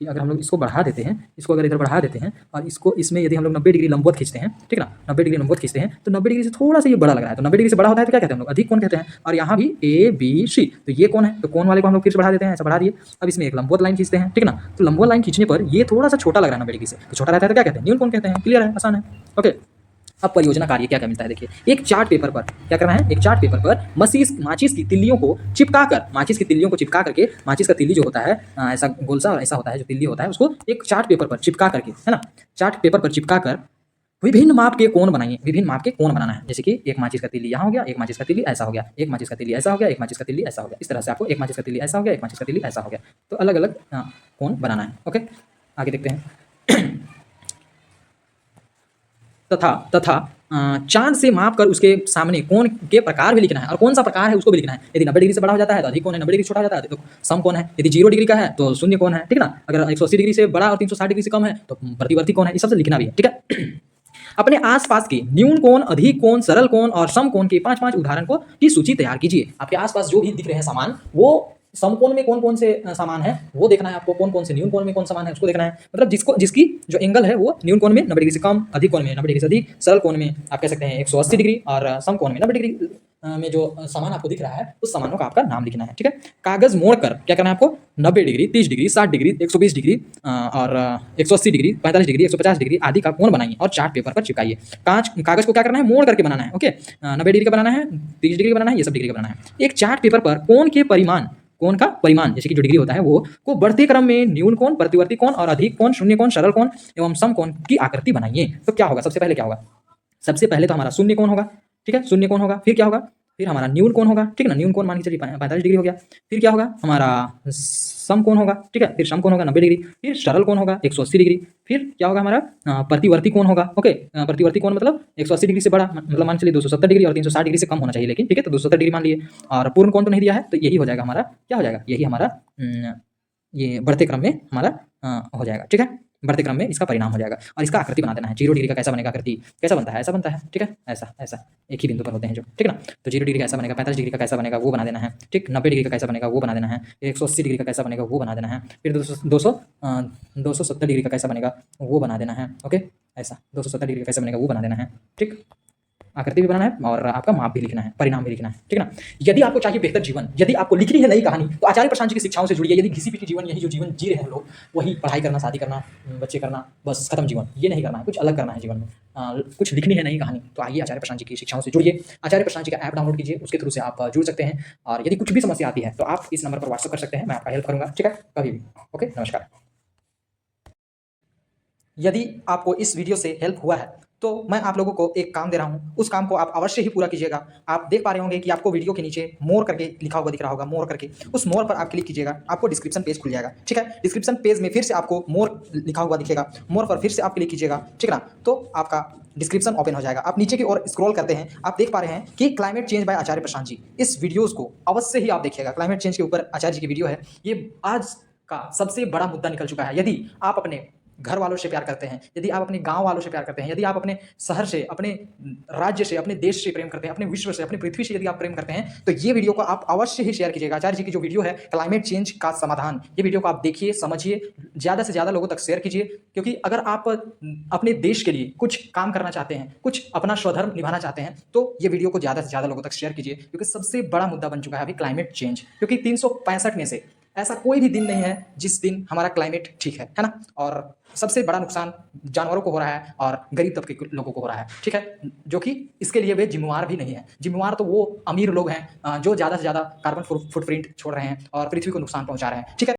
कि अगर हम लोग इसको बढ़ा देते हैं, इसको अगर इधर बढ़ा देते हैं और इसको इसमें यदि हम लोग 90 डिग्री लंबवत खींचते हैं, ठीक ना, 90 डिग्री लंबवत खींचते हैं, तो 90 डिग्री से थोड़ा सा ये बड़ा लग रहा है। तो 90 डिग्री से बड़ा होता है तो क्या कहते हैं हम लोग, अधिक कोण कहते हैं। और यहाँ भी ए बी सी, तो ये कोण है, तो कोण वाले को हम लोग फिर से बढ़ा देते हैं, ऐसा बढ़ा दिए। अब इसमें एक लंबवत लाइन खींचते हैं, ठीक ना, तो लंबवत लाइन खींचने पर ये थोड़ा सा छोटा लग रहा है 90 डिग्री से, तो छोटा रहता है तो क्या कहते हैं, न्यून कोण कहते हैं। क्लियर है, आसान है। ओके, अब परियोजना कार्य क्या क्या मिलता है देखिए। एक चार्ट पेपर पर क्या करना है, एक चार्ट पेपर पर माचिस की तिल्लियों को चिपका कर, माचिस की तिल्लियों को चिपका करके, माचिस का तिल्ली जो होता है ऐसा गोल सा और ऐसा होता है, जो तिल्ली होता है उसको एक चार्ट पेपर पर चिपका करके, है ना, चार्ट पेपर पर चिपका कर विभिन्न माप के कोण बनाइए। विभिन्न माप के कोण बनाना है, जैसे कि एक माचिस का तिल्ली यहाँ हो गया, एक माचिस का तिल्ली ऐसा हो गया, एक माचिस का तिल्ली ऐसा हो गया, एक माचिस का तिल्ली ऐसा हो गया। इस तरह से आपको एक माचिस का तिल्ली ऐसा हो गया, एक माचिस का तिल्ली ऐसा हो गया, तो अलग अलग कोण बनाना है। ओके, आगे देखते हैं। तथा चांद से माप कर उसके सामने कोण के प्रकार भी लिखना है, और कौन सा प्रकार है उसको भी लिखना है। यदि 90 डिग्री से बड़ा हो जाता है तो अधिक कोण है, 90 डिग्री छोटा हो जाता है तो सम कोण है। यदि 0 डिग्री का है तो शून्य कोण है, ठीक ना। अगर 180 डिग्री से बड़ा और 360 डिग्री से कम है तो प्रतिवर्ती कोण है। इस सबसे लिखना भी है, ठीक है। अपने आसपास के न्यून कोण, अधिक कोण, सरल कोण और सम कोण के 5-5 उदाहरण को की सूची तैयार कीजिए। आपके आसपास जो भी दिख रहे हैं सामान, वो समकोण में कौन कौन से सामान है वो देखना है आपको, कौन कौन से न्यून कोण में कौन सामान है उसको देखना है। मतलब जिसकी जो एंगल है वो न्यून कोण में 90 डिग्री से कम, अधिक कोण में 90 डिग्री से अधिक, सरल कोण में आप कह सकते हैं 180 डिग्री, और सम कोण में 90 डिग्री में जो सामान आपको दिख रहा है उस सामानों का आपका नाम लिखना है, ठीक है। कागज मोड़कर क्या करना है आपको, 90 डिग्री, 30 डिग्री, 60 डिग्री, 120 डिग्री और 180 डिग्री, 45 डिग्री, 150 डिग्री आदि का कोण बनाइए और चार्ट पेपर पर चिपकाइए। कागज को क्या करना है, मोड़ करके बनाना है। ओके, 90 डिग्री का बनाना है, 30 डिग्री का बनाना है, ये सब डिग्री का बनाना है। एक चार्ट पेपर पर कोण के परिमाण, कोण का परिमाण जैसे कि जो डिग्री होता है वो को बढ़ते क्रम में न्यून कोण, प्रतिवर्ती कोण और अधिक कोण, शून्य कोण, सरल कोण एवं सम कोण की आकृति बनाइए। तो क्या होगा, सबसे पहले क्या होगा, सबसे पहले तो हमारा शून्य कोण होगा, ठीक है, शून्य कोण होगा। फिर क्या होगा, फिर हमारा न्यून कोण होगा, ठीक है ना, न्यून कोण मान के चलिए 45 डिग्री हो गया। फिर क्या होगा, हमारा सम कोण होगा, ठीक है, फिर सम कोण होगा 90 डिग्री, फिर सरल कोण होगा 180 डिग्री, फिर क्या होगा हमारा प्रतिवर्ती कोण होगा। ओके, प्रतिवर्ती कोण मतलब 180 डिग्री से बड़ा, मतलब मान चलिए 270 डिग्री और 360 डिग्री से कम होना चाहिए, लेकिन ठीक है, तो 270 डिग्री मान लिए। और पूर्ण कोण तो नहीं दिया है, तो यही हो जाएगा हमारा, क्या हो जाएगा, यही हमारा ये बढ़ते क्रम में हमारा हो जाएगा, ठीक है, बढ़ते क्रम में इसका परिणाम हो जाएगा। और इसका आकृति बना देना है। 0 डिग्री का कैसा बनेगा, आकृति कैसा बनता है, ऐसा बनता है, ठीक है, ऐसा ऐसा एक ही बिंदु पर होते हैं जो, ठीक है ना। तो 0 डिग्री का कैसा बनेगा, 45 डिग्री का कैसा बनेगा वो बना देना है, ठीक। 90 डिग्री का कैसा बनेगा वो बना देना है, 180 डिग्री का कैसा बनेगा वो बना देना है, फिर 270 डिग्री का कैसा बनेगा वो बना देना है। ओके, ऐसा 270 डिग्री का कैसा बनेगा वो बना देना है, ठीक। आकृति भी बनाना है और आपका माप भी लिखना है, परिणाम भी लिखना है, ठीक है ना। यदि आपको चाहिए बेहतर जीवन, यदि आपको लिखनी है नई कहानी, तो आचार्य प्रशांत जी की शिक्षाओं से जुड़िए। यदि घिसी पिटी जीवन, यही जो जीवन जी रहे हैं लोग, वही पढ़ाई करना, शादी करना, बच्चे करना, बस खत्म जीवन, ये नहीं करना है, कुछ अलग करना है जीवन में, कुछ लिखनी है नई कहानी, तो आइए आचार्य प्रशांत जी की शिक्षाओं से जुड़िए। आचार्य प्रशांत जी का ऐप डाउनलोड कीजिए, उसके थ्रू से आप जुड़ सकते हैं। और यदि कुछ भी समस्या आती है तो आप इस नंबर पर व्हाट्सअप कर सकते हैं, मैं आपका हेल्प करूँगा, ठीक है, कभी भी। ओके, नमस्कार। यदि आपको इस वीडियो से हेल्प हुआ है तो मैं आप लोगों को एक काम दे रहा हूं, उस काम को आप अवश्य ही पूरा कीजिएगा। आप देख पा रहे होंगे कि आपको वीडियो के नीचे मोर करके लिखा हुआ दिख रहा होगा, मोर करके, उस मोर पर आप क्लिक कीजिएगा, आपको डिस्क्रिप्शन पेज खुल जाएगा, ठीक है। डिस्क्रिप्शन पेज में फिर से आपको मोर लिखा हुआ दिखेगा, मोर पर फिर से आप क्लिक कीजिएगा, ठीक है ना, तो आपका डिस्क्रिप्शन ओपन हो जाएगा। आप नीचे की ओर स्क्रॉल करते हैं, आप देख पा रहे हैं कि क्लाइमेट चेंज बाय आचार्य प्रशांत जी, इस वीडियोज़ को अवश्य ही आप देखिएगा। क्लाइमेट चेंज के ऊपर आचार्य जी की वीडियो है, ये आज का सबसे बड़ा मुद्दा निकल चुका है। यदि आप अपने घर वालों से प्यार करते हैं, यदि आप अपने गाँव वालों से प्यार करते हैं, यदि आप अपने शहर से, अपने राज्य से, अपने देश से प्रेम करते हैं, अपने विश्व से, अपनी पृथ्वी से यदि आप प्रेम करते हैं, तो ये वीडियो को आप अवश्य ही शेयर कीजिएगा। आचार्य जी की जो वीडियो है क्लाइमेट चेंज का समाधान, ये वीडियो को आप देखिए, समझिए, ज़्यादा से ज़्यादा लोगों तक शेयर कीजिए, क्योंकि अगर आप अपने देश के लिए कुछ काम करना चाहते हैं, कुछ अपना स्वधर्म निभाना चाहते हैं, तो ये वीडियो को ज़्यादा से ज़्यादा लोगों तक शेयर कीजिए, क्योंकि सबसे बड़ा मुद्दा बन चुका है अभी क्लाइमेट चेंज। क्योंकि 365 में से ऐसा कोई भी दिन नहीं है जिस दिन हमारा क्लाइमेट ठीक है ना। और सबसे बड़ा नुकसान जानवरों को हो रहा है और गरीब तबके के लोगों को हो रहा है, ठीक है, जो कि इसके लिए वे जिम्मेवार भी नहीं है। जिम्मेवार तो वो अमीर लोग हैं जो ज़्यादा से ज़्यादा कार्बन फुटप्रिंट छोड़ रहे हैं और पृथ्वी को नुकसान पहुंचा रहे हैं, ठीक है।